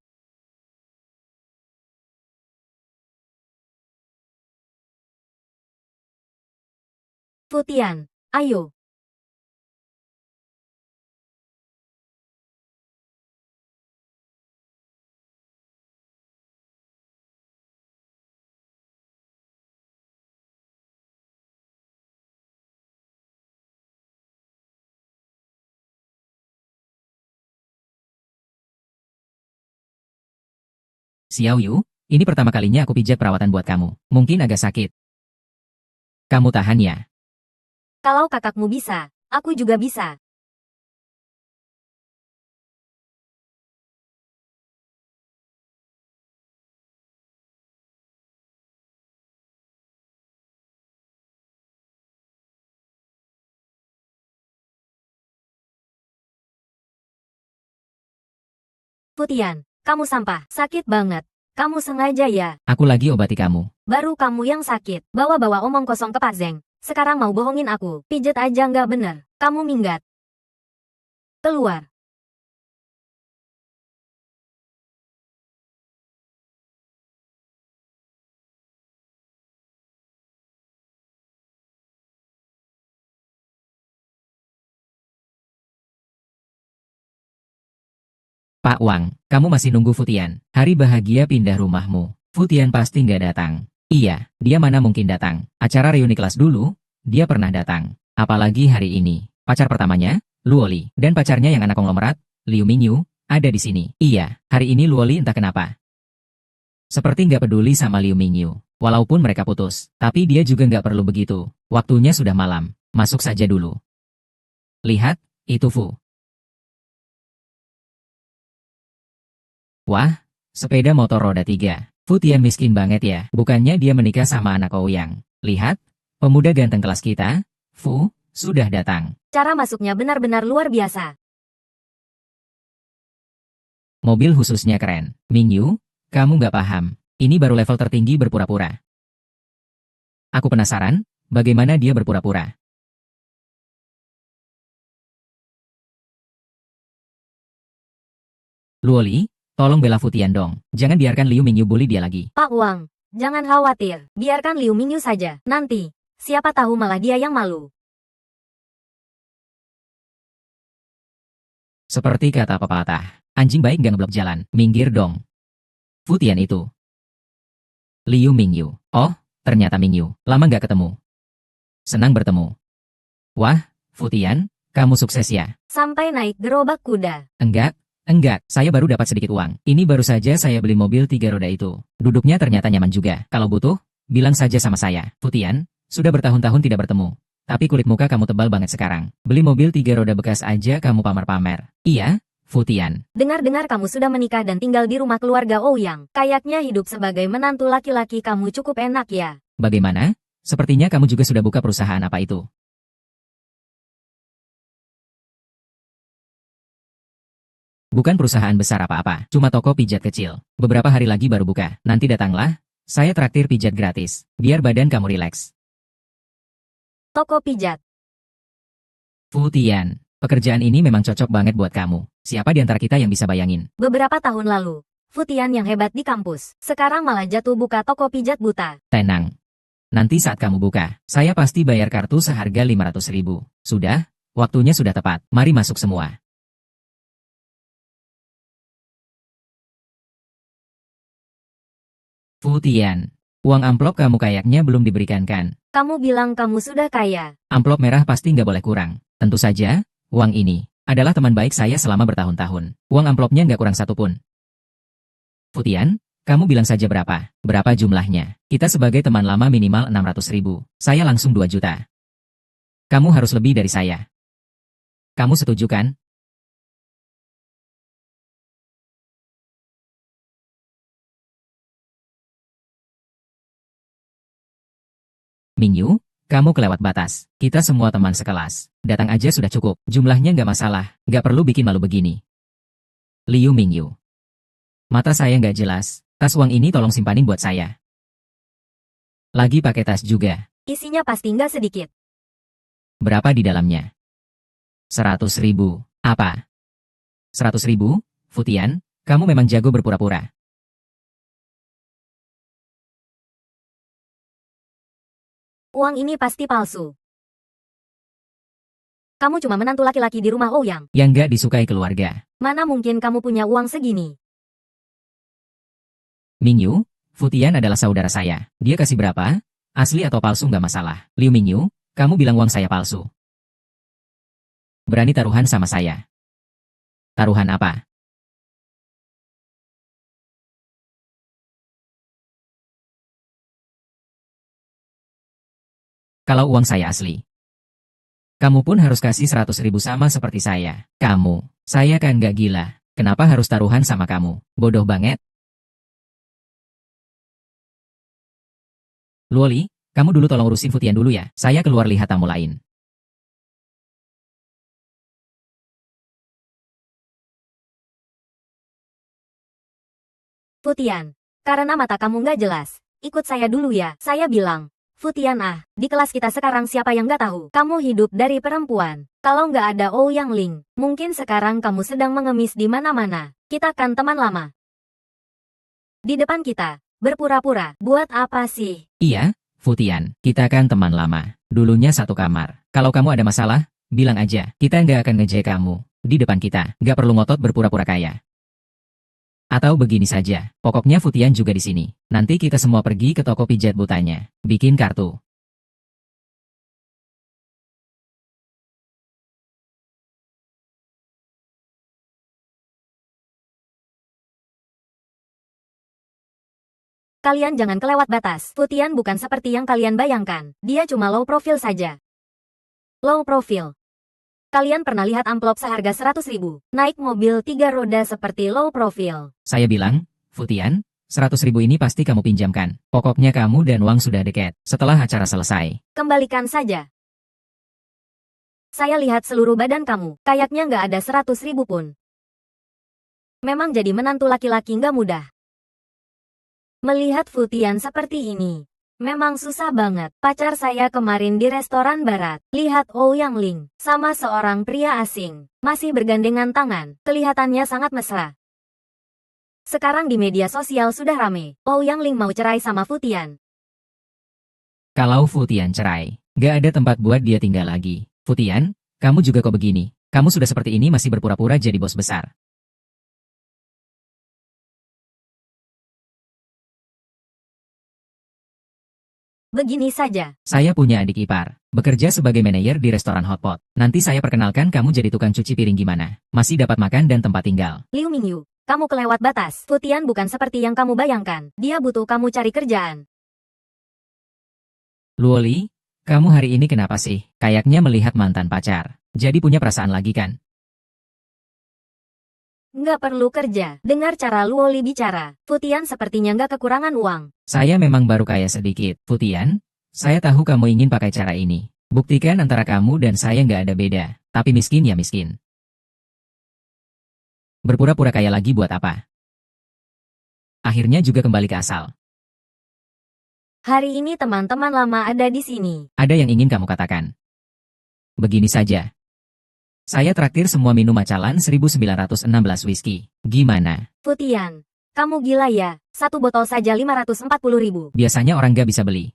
B: Futian, ayo.
A: Xiao Yu, ini pertama kalinya aku pijat perawatan buat kamu. Mungkin agak sakit. Kamu tahan ya.
B: Kalau kakakmu bisa, aku juga bisa. Futian, kamu sampah, sakit banget. Kamu sengaja ya?
A: Aku lagi obati kamu.
B: Baru kamu yang sakit. Bawa-bawa omong kosong ke Pak Zeng. Sekarang mau bohongin aku. Pijet aja nggak bener. Kamu minggat. Keluar.
A: Pak Wang, kamu masih nunggu Futian. Hari bahagia pindah rumahmu. Futian pasti nggak datang. Iya, dia mana mungkin datang. Acara reuni kelas dulu, dia pernah datang. Apalagi hari ini. Pacar pertamanya, Luoli, dan pacarnya yang anak konglomerat, Liu Mingyu, ada di sini. Iya, hari ini Luoli entah kenapa. Seperti nggak peduli sama Liu Mingyu. Walaupun mereka putus, tapi dia juga nggak perlu begitu. Waktunya sudah malam. Masuk saja dulu. Lihat, itu Fu. Wah, sepeda motor roda 3. Futian miskin banget ya. Bukannya dia menikah sama anak Ouyang. Lihat, pemuda ganteng kelas kita, Fu, sudah datang.
B: Cara masuknya benar-benar luar biasa.
A: Mobil khususnya keren. Mingyu, kamu nggak paham. Ini baru level tertinggi berpura-pura. Aku penasaran, bagaimana dia berpura-pura. Luoli, tolong bela Futian dong. Jangan biarkan Liu Mingyu bully dia lagi.
B: Pak Wang, jangan khawatir. Biarkan Liu Mingyu saja. Nanti, siapa tahu malah dia yang malu.
A: Seperti kata pepatah, anjing baik nggak ngeblok jalan. Minggir dong. Futian itu. Liu Mingyu. Oh, ternyata Mingyu. Lama nggak ketemu. Senang bertemu. Wah, Futian, kamu sukses ya?
B: Sampai naik gerobak kuda.
A: Enggak, saya baru dapat sedikit uang. Ini baru saja saya beli mobil 3 roda itu. Duduknya ternyata nyaman juga. Kalau butuh, bilang saja sama saya. Futian, sudah bertahun-tahun tidak bertemu. Tapi kulit muka kamu tebal banget sekarang. Beli mobil 3 roda bekas aja kamu pamer-pamer. Iya, Futian.
B: Dengar-dengar kamu sudah menikah dan tinggal di rumah keluarga Ouyang. Kayaknya hidup sebagai menantu laki-laki kamu cukup enak ya.
A: Bagaimana? Sepertinya kamu juga sudah buka perusahaan apa itu? Bukan perusahaan besar apa-apa, cuma toko pijat kecil. Beberapa hari lagi baru buka. Nanti datanglah, saya traktir pijat gratis. Biar badan kamu rileks.
B: Toko pijat.
A: Futian, pekerjaan ini memang cocok banget buat kamu. Siapa di antara kita yang bisa bayangin?
B: Beberapa tahun lalu, Futian yang hebat di kampus. Sekarang malah jatuh buka toko pijat buta.
A: Tenang. Nanti saat kamu buka, saya pasti bayar kartu seharga 500.000. Sudah? Waktunya sudah tepat. Mari masuk semua. Futian, uang amplop kamu kayaknya belum diberikan kan?
B: Kamu bilang kamu sudah kaya.
A: Amplop merah pasti nggak boleh kurang. Tentu saja, uang ini adalah teman baik saya selama bertahun-tahun. Uang amplopnya nggak kurang satu pun. Futian, kamu bilang saja berapa? Berapa jumlahnya? Kita sebagai teman lama minimal 600.000. Saya langsung 2 juta. Kamu harus lebih dari saya. Kamu setuju kan? Mingyu, kamu kelewat batas. Kita semua teman sekelas. Datang aja sudah cukup. Jumlahnya nggak masalah. Nggak perlu bikin malu begini. Liu Mingyu. Mata saya nggak jelas. Tas uang ini tolong simpanin buat saya. Lagi pakai tas juga.
B: Isinya pasti nggak sedikit.
A: Berapa di dalamnya? 100.000. Apa? 100.000? Futian, kamu memang jago berpura-pura.
B: Uang ini pasti palsu. Kamu cuma menantu laki-laki di rumah Ouyang.
A: Yang nggak disukai keluarga.
B: Mana mungkin kamu punya uang segini?
A: Mingyu, Futian adalah saudara saya. Dia kasih berapa? Asli atau palsu nggak masalah. Liu Mingyu, kamu bilang uang saya palsu. Berani taruhan sama saya. Taruhan apa? Kalau uang saya asli. Kamu pun harus kasih 100.000 sama seperti saya. Saya kan nggak gila. Kenapa harus taruhan sama kamu? Bodoh banget. Luoli, kamu dulu tolong urusin Futian dulu ya. Saya keluar lihat tamu lain.
B: Futian, karena mata kamu nggak jelas. Ikut saya dulu ya. Saya bilang, Futian di kelas kita sekarang siapa yang nggak tahu? Kamu hidup dari perempuan. Kalau nggak ada Ouyang Ling, mungkin sekarang kamu sedang mengemis di mana-mana. Kita kan teman lama. Di depan kita, berpura-pura, buat apa sih?
A: Iya, Futian, kita kan teman lama. Dulunya satu kamar. Kalau kamu ada masalah, bilang aja. Kita nggak akan ngejek kamu. Di depan kita, nggak perlu ngotot berpura-pura kaya. Atau begini saja, pokoknya Futian juga di sini. Nanti kita semua pergi ke toko pijat butanya. Bikin kartu.
B: Kalian jangan kelewat batas. Futian bukan seperti yang kalian bayangkan. Dia cuma low profile saja. Low profile. Kalian pernah lihat amplop seharga 100.000? Naik mobil 3 roda seperti low profile.
A: Saya bilang, Futian, 100.000 ini pasti kamu pinjamkan. Pokoknya kamu dan uang sudah dekat. Setelah acara selesai.
B: Kembalikan saja. Saya lihat seluruh badan kamu. Kayaknya nggak ada 100.000 pun. Memang jadi menantu laki-laki nggak mudah. Melihat Futian seperti ini, memang susah banget. Pacar saya kemarin di restoran barat, lihat Ouyang Ling sama seorang pria asing, masih bergandengan tangan, kelihatannya sangat mesra. Sekarang di media sosial sudah rame, Ouyang Ling mau cerai sama Futian.
A: Kalau Futian cerai, gak ada tempat buat dia tinggal lagi. Futian, kamu juga kok begini? Kamu sudah seperti ini masih berpura-pura jadi bos besar.
B: Begini saja.
A: Saya punya adik ipar, bekerja sebagai manajer di restoran hotpot. Nanti saya perkenalkan kamu jadi tukang cuci piring gimana. Masih dapat makan dan tempat tinggal.
B: Liu Mingyu, kamu kelewat batas. Futian bukan seperti yang kamu bayangkan. Dia butuh kamu cari kerjaan.
A: Luoli, kamu hari ini kenapa sih? Kayaknya melihat mantan pacar. Jadi punya perasaan lagi kan?
B: Nggak perlu kerja. Dengar cara Luoli bicara. Futian sepertinya nggak kekurangan uang.
A: Saya memang baru kaya sedikit. Futian, saya tahu kamu ingin pakai cara ini. Buktikan antara kamu dan saya nggak ada beda. Tapi miskin ya miskin. Berpura-pura kaya lagi buat apa? Akhirnya juga kembali ke asal.
B: Hari ini teman-teman lama ada di sini.
A: Ada yang ingin kamu katakan? Begini saja. Saya traktir semua minum macalan 1916 whisky. Gimana?
B: Futian, kamu gila ya? Satu botol saja 540.000.
A: Biasanya orang gak bisa beli.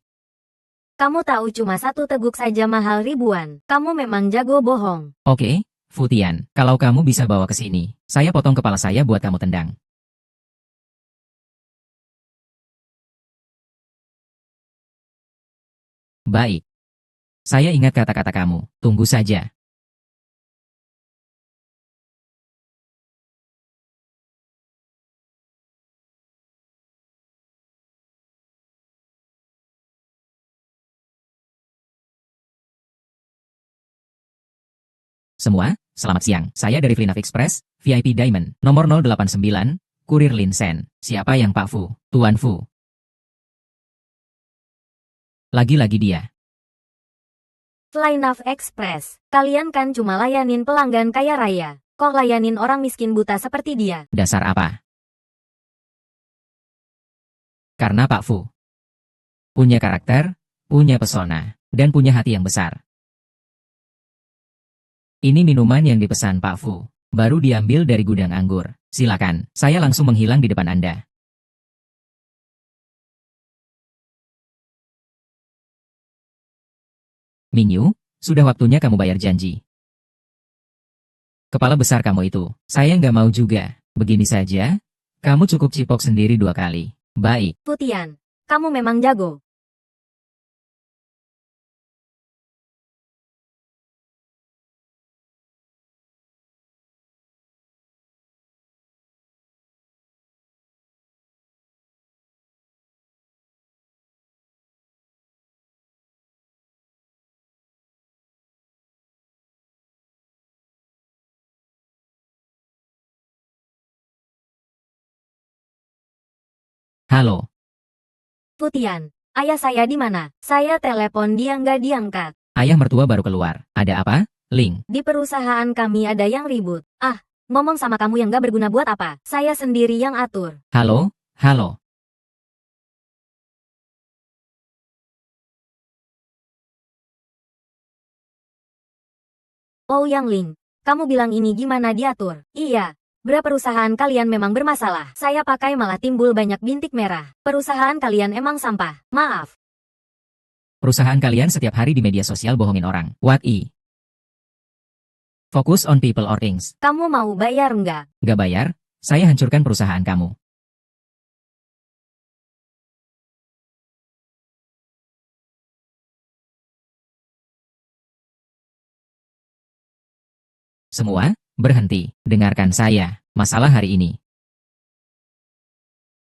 B: Kamu tahu cuma satu teguk saja mahal ribuan. Kamu memang jago bohong.
A: Oke, Futian, kalau kamu bisa bawa ke sini, saya potong kepala saya buat kamu tendang. Baik. Saya ingat kata-kata kamu. Tunggu saja. Semua, selamat siang. Saya dari Flinaf Express, VIP Diamond, nomor 089, Kurir Linsen. Siapa yang Pak Fu? Tuan Fu. Lagi-lagi dia.
B: Flynav Express, kalian kan cuma layanin pelanggan kaya raya. Kok layanin orang miskin buta seperti dia?
A: Dasar apa? Karena Pak Fu punya karakter, punya pesona, dan punya hati yang besar. Ini minuman yang dipesan Pak Fu. Baru diambil dari gudang anggur. Silakan, saya langsung menghilang di depan Anda. Mingyu, sudah waktunya kamu bayar janji. Kepala besar kamu itu. Saya nggak mau juga. Begini saja, kamu cukup cipok sendiri 2 kali. Baik.
B: Futian, kamu memang jago.
A: Halo,
B: Futian, ayah saya di mana? Saya telepon dia nggak diangkat.
A: ayah mertua baru keluar. Ada apa? Ling.
B: Di perusahaan kami ada yang ribut. Ah, ngomong sama kamu yang nggak berguna buat apa? Saya sendiri yang atur.
A: Halo, halo.
B: Oh Yang Ling, kamu bilang ini gimana diatur? Iya, perusahaan kalian memang bermasalah. Saya pakai malah timbul banyak bintik merah. Perusahaan kalian emang sampah. Maaf.
A: Perusahaan kalian setiap hari di media sosial bohongin orang. What i? Fokus on people or things.
B: Kamu mau bayar nggak?
A: Gak bayar, saya hancurkan perusahaan kamu. Semua, berhenti. Dengarkan saya. Masalah hari ini.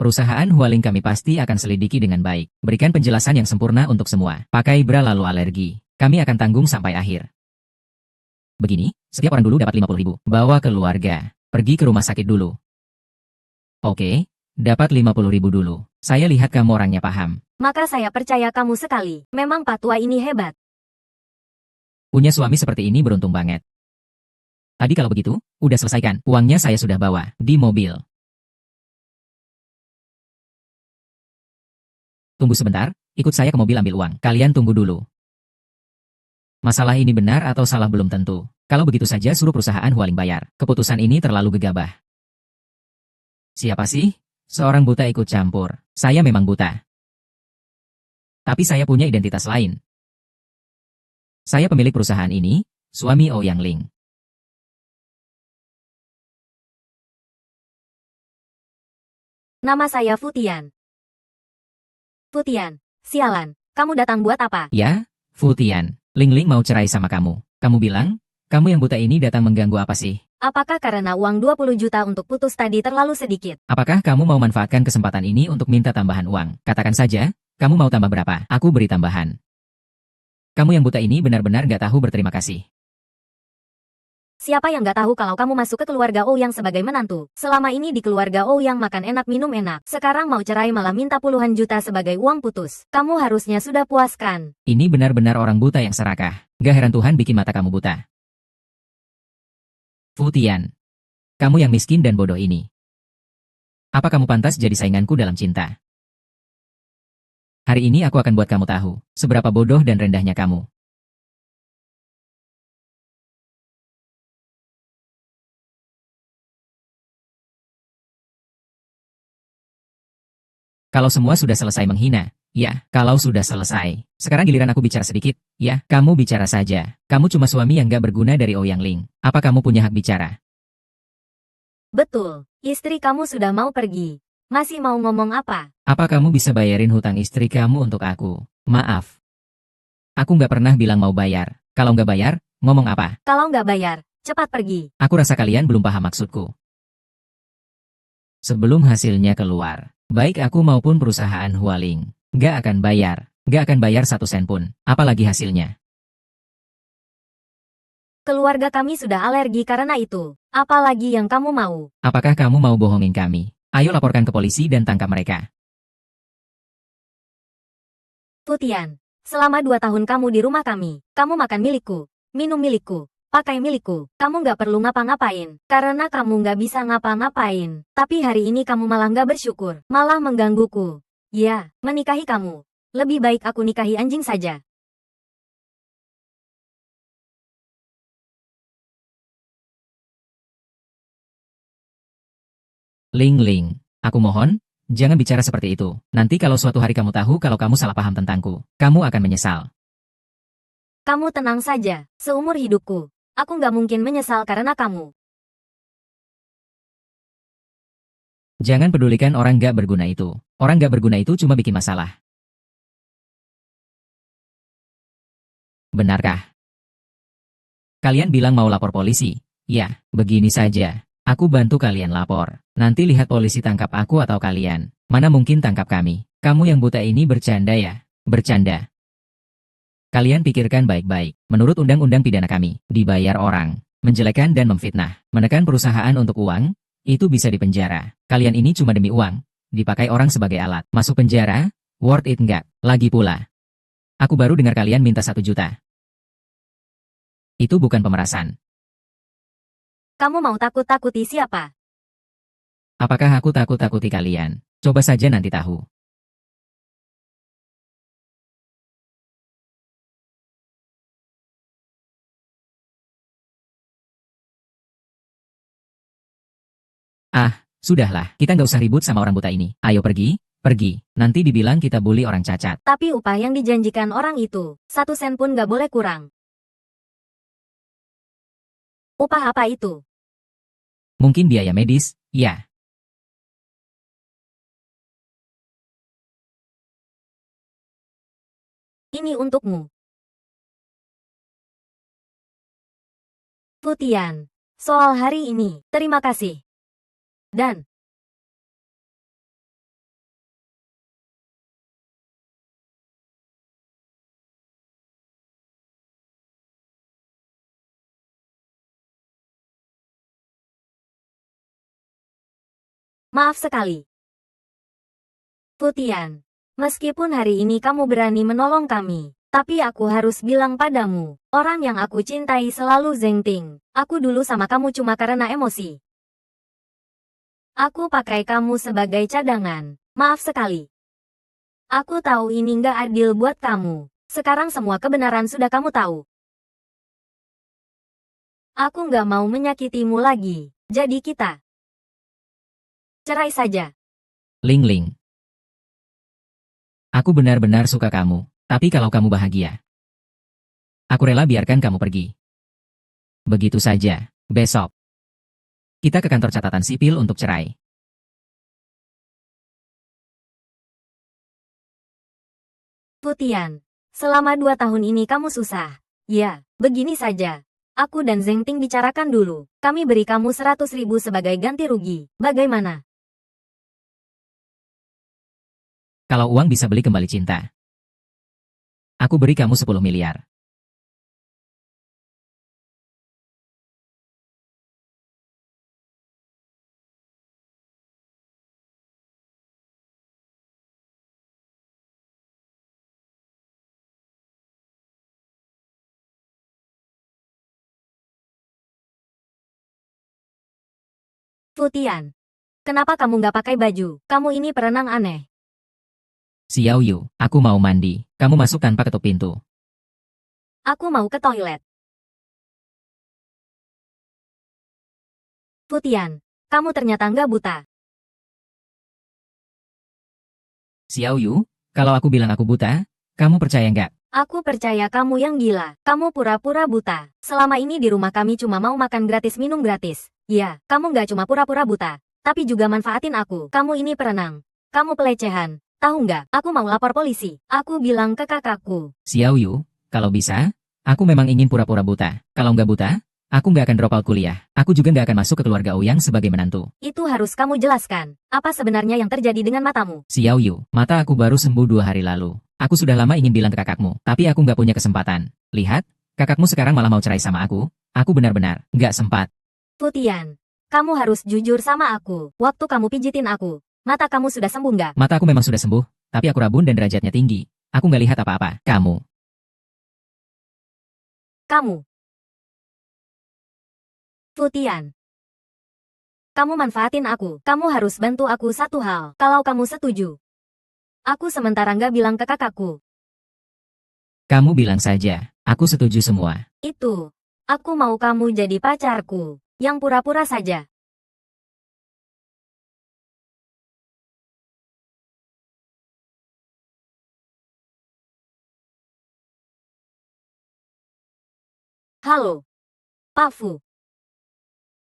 A: Perusahaan Hualing kami pasti akan selidiki dengan baik. Berikan penjelasan yang sempurna untuk semua. Pakai bra lalu alergi. Kami akan tanggung sampai akhir. Begini, setiap orang dulu dapat 50.000. Bawa keluarga. Pergi ke rumah sakit dulu. Oke, dapat 50.000 dulu. Saya lihat kamu orangnya paham.
B: Maka saya percaya kamu sekali. Memang Pak Tua ini hebat.
A: Punya suami seperti ini beruntung banget. Tadi kalau begitu, udah selesaikan. Uangnya saya sudah bawa, di mobil. Tunggu sebentar, ikut saya ke mobil ambil uang. Kalian tunggu dulu. Masalah ini benar atau salah belum tentu. Kalau begitu saja suruh perusahaan Hualing bayar. Keputusan ini terlalu gegabah. Siapa sih? Seorang buta ikut campur. Saya memang buta. Tapi saya punya identitas lain. Saya pemilik perusahaan ini, suami Ouyang Ling.
B: Nama saya Futian. Futian, sialan. Kamu datang buat apa?
A: Ya, Futian. Ling Ling mau cerai sama kamu. Kamu bilang, kamu yang buta ini datang mengganggu apa sih?
B: Apakah karena uang 20 juta untuk putus tadi terlalu sedikit?
A: Apakah kamu mau manfaatkan kesempatan ini untuk minta tambahan uang? Katakan saja, kamu mau tambah berapa? Aku beri tambahan. Kamu yang buta ini benar-benar gak tahu berterima kasih.
B: Siapa yang nggak tahu kalau kamu masuk ke keluarga Ouyang sebagai menantu? Selama ini di keluarga Ouyang makan enak minum enak. Sekarang mau cerai malah minta puluhan juta sebagai uang putus. Kamu harusnya sudah puaskan.
A: Ini benar-benar orang buta yang serakah. Gak heran Tuhan bikin mata kamu buta. Futian. Kamu yang miskin dan bodoh ini. Apa kamu pantas jadi sainganku dalam cinta? Hari ini aku akan buat kamu tahu, seberapa bodoh dan rendahnya kamu. Kalau semua sudah selesai menghina, ya, kalau sudah selesai. Sekarang giliran aku bicara sedikit, ya, kamu bicara saja. Kamu cuma suami yang gak berguna dari Ouyang Ling. Apa kamu punya hak bicara?
B: Betul, istri kamu sudah mau pergi. Masih mau ngomong apa?
A: Apa kamu bisa bayarin hutang istri kamu untuk aku? Maaf. Aku nggak pernah bilang mau bayar. Kalau nggak bayar, ngomong apa?
B: Kalau nggak bayar, cepat pergi.
A: Aku rasa kalian belum paham maksudku. Sebelum hasilnya keluar, baik aku maupun perusahaan Hualing, nggak akan bayar. Nggak akan bayar 1 sen pun, apalagi hasilnya.
B: Keluarga kami sudah alergi karena itu. Apalagi yang kamu mau?
A: Apakah kamu mau bohongin kami? Ayo laporkan ke polisi dan tangkap mereka.
B: Futian, selama 2 tahun kamu di rumah kami, kamu makan milikku, minum milikku, pakai milikku. Kamu nggak perlu ngapa-ngapain, karena kamu nggak bisa ngapa-ngapain. Tapi hari ini kamu malah nggak bersyukur, malah menggangguku. Ya, menikahi kamu. Lebih baik aku nikahi anjing saja.
A: Ling Ling, aku mohon, jangan bicara seperti itu. Nanti kalau suatu hari kamu tahu kalau kamu salah paham tentangku, kamu akan menyesal.
B: Kamu tenang saja, seumur hidupku. Aku nggak mungkin menyesal karena kamu.
A: Jangan pedulikan orang nggak berguna itu. Orang nggak berguna itu cuma bikin masalah. Benarkah? Kalian bilang mau lapor polisi? Ya, begini saja. Aku bantu kalian lapor. Nanti lihat polisi tangkap aku atau kalian. Mana mungkin tangkap kami. Kamu yang buta ini bercanda ya? Bercanda. Kalian pikirkan baik-baik. Menurut undang-undang pidana kami, dibayar orang, menjelekkan dan memfitnah, menekan perusahaan untuk uang, itu bisa dipenjara. Kalian ini cuma demi uang, dipakai orang sebagai alat. Masuk penjara, worth it nggak? Lagi pula. Aku baru dengar kalian minta 1 juta. Itu bukan pemerasan.
B: Kamu mau takut-takuti siapa?
A: Apakah aku takut-takuti kalian? Coba saja nanti tahu. Ah, sudahlah, kita nggak usah ribut sama orang buta ini. Ayo pergi, pergi. Nanti dibilang kita bully orang cacat.
B: Tapi upah yang dijanjikan orang itu, 1 sen pun nggak boleh kurang. Upah apa itu?
A: Mungkin biaya medis, ya.
B: Ini untukmu. Putian. Soal hari ini, terima kasih. Dan, maaf sekali. Putian. Meskipun hari ini kamu berani menolong kami, tapi aku harus bilang padamu, orang yang aku cintai selalu Zeng Ting. Aku dulu sama kamu cuma karena emosi. Aku pakai kamu sebagai cadangan. Maaf sekali. Aku tahu ini nggak adil buat kamu. Sekarang semua kebenaran sudah kamu tahu. Aku nggak mau menyakitimu lagi. Jadi kita cerai saja.
A: Ling Ling. Aku benar-benar suka kamu. Tapi kalau kamu bahagia, aku rela biarkan kamu pergi. Begitu saja. Besok, kita ke kantor catatan sipil untuk cerai.
B: Putian. Selama 2 tahun ini kamu susah. Ya, begini saja. Aku dan Zeng Ting bicarakan dulu. Kami beri kamu 100.000 sebagai ganti rugi. Bagaimana?
A: Kalau uang bisa beli kembali cinta, aku beri kamu 10 miliar.
B: Putian. Kenapa kamu nggak pakai baju? Kamu ini perenang aneh.
A: Xiao Yu, aku mau mandi. Kamu masuk tanpa ketuk pintu.
B: Aku mau ke toilet. Putian. Kamu ternyata nggak buta.
A: Xiao Yu, kalau aku bilang aku buta, kamu percaya nggak?
B: Aku percaya kamu yang gila. Kamu pura-pura buta. Selama ini di rumah kami cuma mau makan gratis minum gratis. Ya, kamu nggak cuma pura-pura buta. Tapi juga manfaatin aku. Kamu ini perenang. Kamu pelecehan. Tahu nggak? Aku mau lapor polisi. Aku bilang ke kakakku.
A: Xiao Yu, kalau bisa, aku memang ingin pura-pura buta. Kalau nggak buta, aku nggak akan drop out kuliah. Aku juga nggak akan masuk ke keluarga Ouyang sebagai menantu.
B: Itu harus kamu jelaskan. Apa sebenarnya yang terjadi dengan matamu?
A: Xiao Yu, mata aku baru sembuh 2 hari lalu. Aku sudah lama ingin bilang ke kakakmu, tapi aku nggak punya kesempatan. Lihat, kakakmu sekarang malah mau cerai sama aku. Aku benar-benar nggak sempat.
B: Putian. Kamu harus jujur sama aku. Waktu kamu pijitin aku, mata kamu sudah sembuh nggak?
A: Mata aku memang sudah sembuh, tapi aku rabun dan derajatnya tinggi. Aku nggak lihat apa-apa.
B: Kamu. Putian. Kamu manfaatin aku. Kamu harus bantu aku satu hal. Kalau kamu setuju. Aku sementara nggak bilang ke kakakku.
A: Kamu bilang saja, aku setuju semua.
B: Itu. Aku mau kamu jadi pacarku. Yang pura-pura saja. Halo. Pak Fu.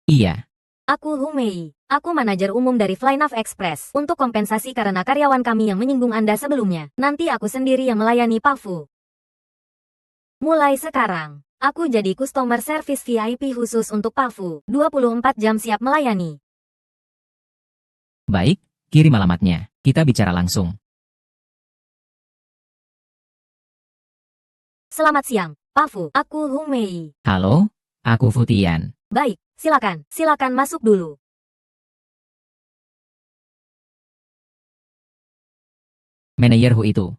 A: Iya,
B: Aku Hu Mei. Aku manajer umum dari Flynav Express. Untuk kompensasi karena karyawan kami yang menyinggung Anda sebelumnya, nanti aku sendiri yang melayani Pak Fu. Mulai sekarang, aku jadi customer service VIP khusus untuk Pak Fu. 24 jam siap melayani.
A: baik, kirim alamatnya. Kita bicara langsung.
B: Selamat siang, Pak Fu. Aku Hu Mei.
A: Halo, aku Futian.
B: Baik, silakan masuk dulu.
A: Manajer Hu itu.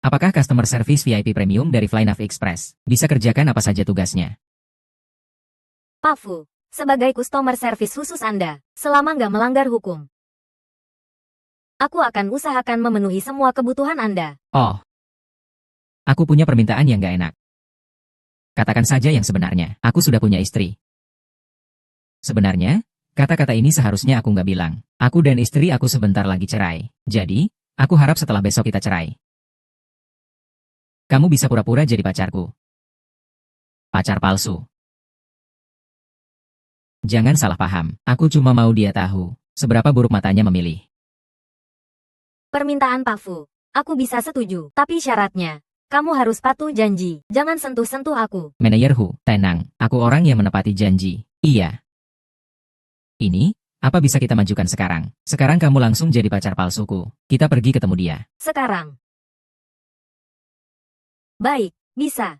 A: Apakah customer service VIP premium dari Flynav Express bisa kerjakan apa saja tugasnya?
B: Pak Fu, sebagai customer service khusus Anda, selama nggak melanggar hukum, aku akan usahakan memenuhi semua kebutuhan Anda.
A: Oh, aku punya permintaan yang gak enak. Katakan saja yang sebenarnya, aku sudah punya istri. Sebenarnya, kata-kata ini seharusnya aku nggak bilang. Aku dan istri aku sebentar lagi cerai. Jadi, aku harap setelah besok kita cerai. Kamu bisa pura-pura jadi pacarku. Pacar palsu. Jangan salah paham, aku cuma mau dia tahu seberapa buruk matanya memilih.
B: Permintaan Pak Fu, aku bisa setuju, tapi syaratnya, kamu harus patuh janji, jangan sentuh-sentuh aku.
A: Manajer Hu, tenang, aku orang yang menepati janji. Iya. Ini, apa bisa kita majukan sekarang? Sekarang kamu langsung jadi pacar palsuku. Kita pergi ketemu dia.
B: Sekarang. Baik, bisa.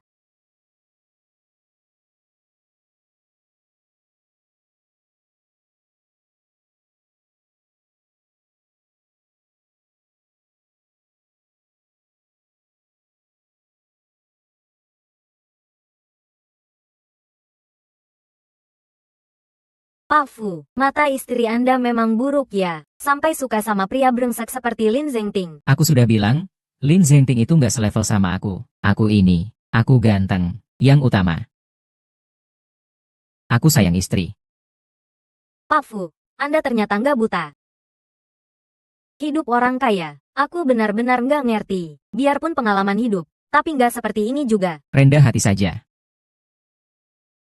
B: Pak Fu, mata istri Anda memang buruk ya, sampai suka sama pria brengsek seperti Lin Zengting.
A: Aku sudah bilang, Lin Zengting itu nggak selevel sama aku. Aku ganteng. Yang utama, aku sayang istri.
B: Pak Fu, Anda ternyata nggak buta. Hidup orang kaya, aku benar-benar nggak ngerti. Biarpun pengalaman hidup, tapi nggak seperti ini juga.
A: Rendah hati saja.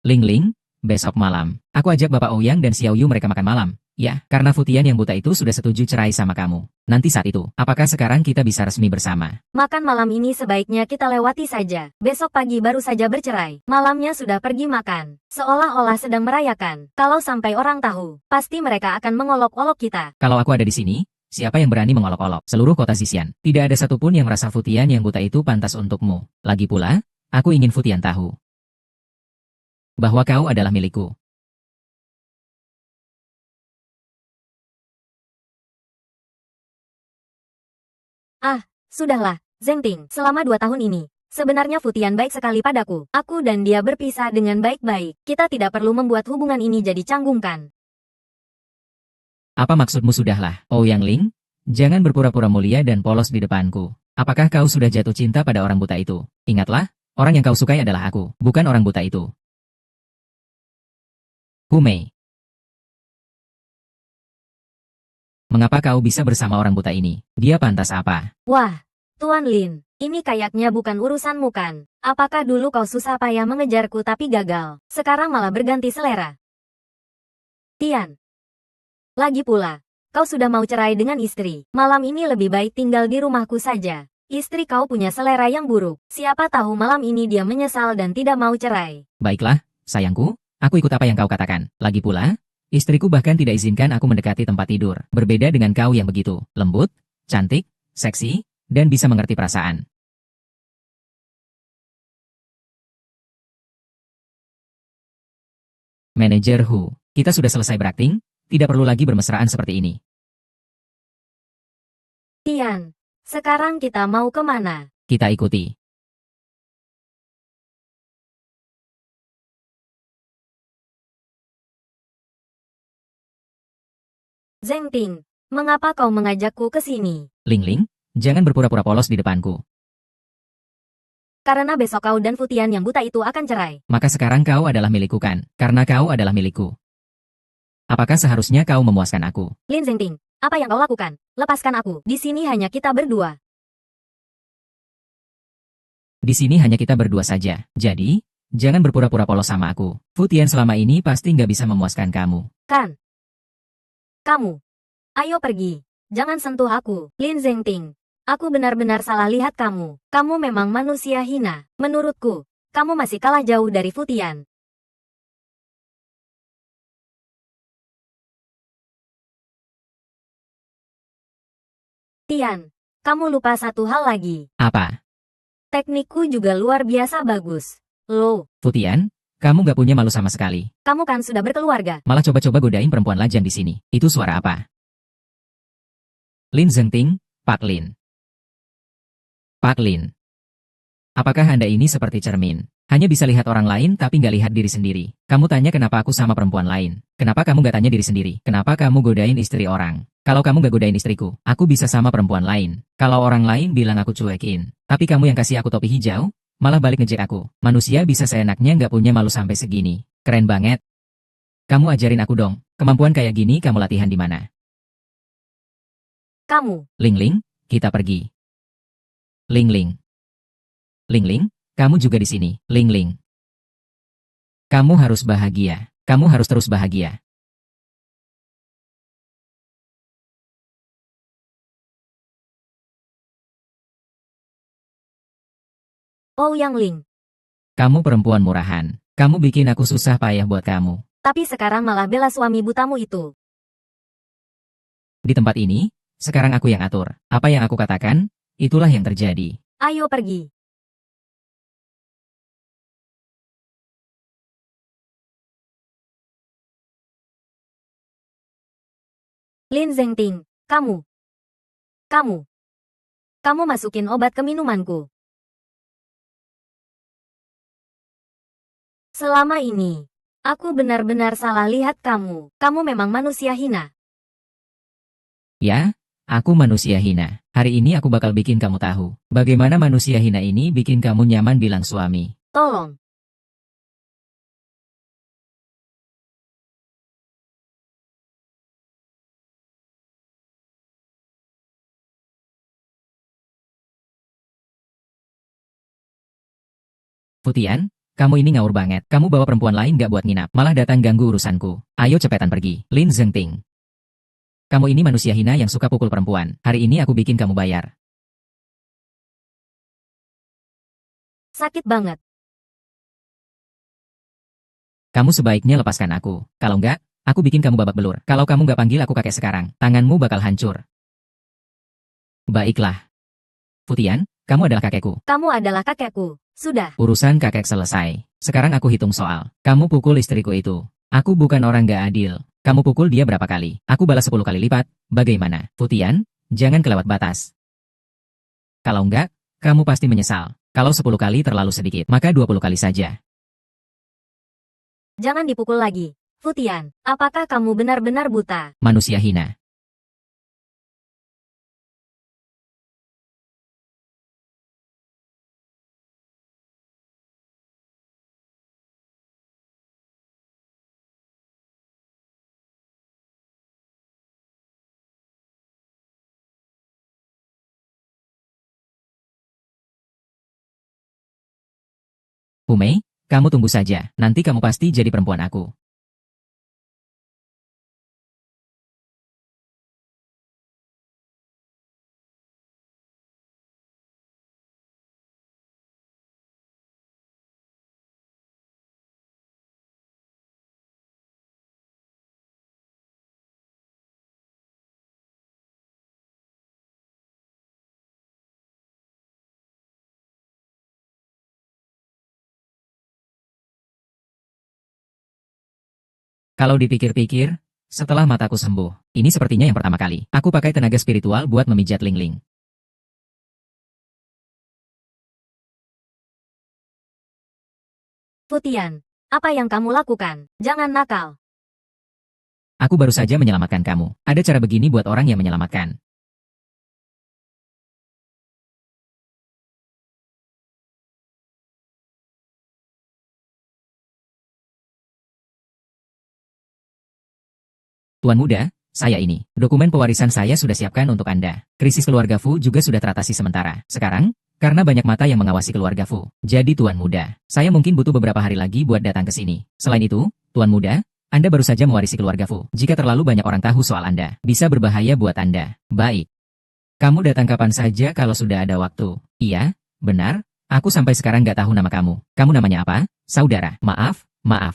A: Ling Ling, besok malam, aku ajak Bapak Ouyang dan Xiao Yu mereka makan malam. Ya, karena Futian yang buta itu sudah setuju cerai sama kamu. Nanti saat itu, apakah sekarang kita bisa resmi bersama?
B: Makan malam ini sebaiknya kita lewati saja. Besok pagi baru saja bercerai. Malamnya sudah pergi makan. Seolah-olah sedang merayakan. Kalau sampai orang tahu, pasti mereka akan mengolok-olok kita.
A: Kalau aku ada di sini, siapa yang berani mengolok-olok? Seluruh kota Xishan, tidak ada satupun yang merasa Futian yang buta itu pantas untukmu. Lagi pula, aku ingin Futian tahu bahwa kau adalah milikku.
B: Sudahlah, Zengting, selama 2 tahun ini, sebenarnya Futian baik sekali padaku. Aku dan dia berpisah dengan baik-baik. Kita tidak perlu membuat hubungan ini jadi canggung kan?
A: Apa maksudmu sudahlah, Ouyang Ling? Jangan berpura-pura mulia dan polos di depanku. Apakah kau sudah jatuh cinta pada orang buta itu? Ingatlah, orang yang kau sukai adalah aku, bukan orang buta itu. Hu Mei. Mengapa kau bisa bersama orang buta ini? Dia pantas apa?
B: Wah, Tuan Lin, ini kayaknya bukan urusanmu kan? Apakah dulu kau susah payah mengejarku tapi gagal? Sekarang malah berganti selera. Tian. Lagi pula, kau sudah mau cerai dengan istri. Malam ini lebih baik tinggal di rumahku saja. Istri kau punya selera yang buruk. Siapa tahu malam ini dia menyesal dan tidak mau cerai.
A: Baiklah, sayangku, aku ikut apa yang kau katakan. Lagi pula, istriku bahkan tidak izinkan aku mendekati tempat tidur. Berbeda dengan kau yang begitu lembut, cantik, seksi, dan bisa mengerti perasaan. Manajer Hu, kita sudah selesai berakting, tidak perlu lagi bermesraan seperti ini.
B: Tian, sekarang kita mau kemana?
A: Kita ikuti.
B: Zengting, mengapa kau mengajakku ke sini?
A: Ling Ling, jangan berpura-pura polos di depanku.
B: Karena besok kau dan Futian yang buta itu akan cerai.
A: Maka sekarang kau adalah milikku kan? Karena kau adalah milikku. Apakah seharusnya kau memuaskan aku?
B: Lin Zengting, apa yang kau lakukan? Lepaskan aku. Di sini hanya kita berdua.
A: Di sini hanya kita berdua saja. Jadi, Jangan berpura-pura polos sama aku. Futian selama ini pasti nggak bisa memuaskan kamu.
B: Kan? Kamu. Ayo pergi. Jangan sentuh aku, Lin Zengting. Aku benar-benar salah lihat kamu. Kamu memang manusia hina. Menurutku, kamu masih kalah jauh dari Futian. Tian, kamu lupa satu hal lagi.
A: Apa?
B: Teknikku juga luar biasa bagus. Lo,
A: Futian, kamu nggak punya malu sama sekali.
B: kamu kan sudah berkeluarga.
A: Malah coba-coba godain perempuan lajang di sini. Itu suara apa? Lin Zengting, Pak Lin. Pak Lin. Apakah Anda ini seperti cermin? Hanya bisa lihat orang lain tapi nggak lihat diri sendiri. Kamu tanya kenapa aku sama perempuan lain. Kenapa kamu nggak tanya diri sendiri? Kenapa kamu godain istri orang? Kalau kamu nggak godain istriku, aku bisa sama perempuan lain. Kalau orang lain bilang aku cuekin. Tapi kamu yang kasih aku topi hijau, malah balik ngejek aku. Manusia bisa seenaknya nggak punya malu sampai segini. Keren banget. Kamu ajarin aku dong. Kemampuan kayak gini kamu latihan di mana?
B: Kamu,
A: Ling Ling, kita pergi. Ling Ling. Ling Ling, kamu juga di sini. Ling Ling. Kamu harus bahagia. Kamu harus terus bahagia.
B: Ouyang Ling.
A: Kamu perempuan murahan. Kamu bikin aku susah payah buat kamu.
B: Tapi sekarang malah bela suami butamu itu.
A: Di tempat ini, sekarang aku yang atur. Apa yang aku katakan, itulah yang terjadi.
B: Ayo pergi. Lin Zengting, kamu. Kamu. Kamu masukin obat ke minumanku. Selama ini, aku benar-benar salah lihat kamu. Kamu memang manusia hina.
A: Ya, aku manusia hina. Hari ini aku bakal bikin kamu tahu. Bagaimana manusia hina ini bikin kamu nyaman bilang suami.
B: Tolong.
A: Futian, kamu ini ngawur banget. Kamu bawa perempuan lain gak buat nginap, malah datang ganggu urusanku. Ayo cepetan pergi. Lin Zengting. Kamu ini manusia hina yang suka pukul perempuan. Hari ini aku bikin kamu bayar.
B: Sakit banget.
A: Kamu sebaiknya lepaskan aku. Kalau enggak, aku bikin kamu babak belur. Kalau kamu nggak panggil aku kakek sekarang, tanganmu bakal hancur. Baiklah. Futian, kamu adalah kakekku.
B: Kamu adalah kakekku. Sudah.
A: Urusan kakek selesai. Sekarang aku hitung soal. Kamu pukul istriku itu. Aku bukan orang nggak adil. Kamu pukul dia berapa kali? Aku balas 10 kali lipat. Bagaimana? Futian, jangan kelewat batas. Kalau enggak, kamu pasti menyesal. Kalau 10 kali terlalu sedikit, maka 20 kali saja.
B: Jangan dipukul lagi. Futian, apakah kamu benar-benar buta?
A: Manusia hina. Humei, kamu tunggu saja. Nanti kamu pasti jadi perempuan aku. Kalau dipikir-pikir, setelah mataku sembuh, ini sepertinya yang pertama kali. Aku pakai tenaga spiritual buat memijat Ling Ling.
B: Futian, apa yang kamu lakukan? Jangan nakal.
A: Aku baru saja menyelamatkan kamu. Ada cara begini buat orang yang menyelamatkan. Tuan muda, saya ini. Dokumen pewarisan saya sudah siapkan untuk Anda. Krisis keluarga Fu juga sudah teratasi sementara. Sekarang, Karena banyak mata yang mengawasi keluarga Fu. Jadi Tuan Muda, saya mungkin butuh beberapa hari lagi buat datang ke sini. Selain itu, Tuan Muda, Anda baru saja mewarisi keluarga Fu. Jika terlalu banyak orang tahu soal Anda, bisa berbahaya buat Anda. Baik. Kamu datang kapan saja kalau sudah ada waktu. Iya, benar. Aku sampai sekarang nggak tahu nama kamu. Kamu namanya apa? Saudara. Maaf,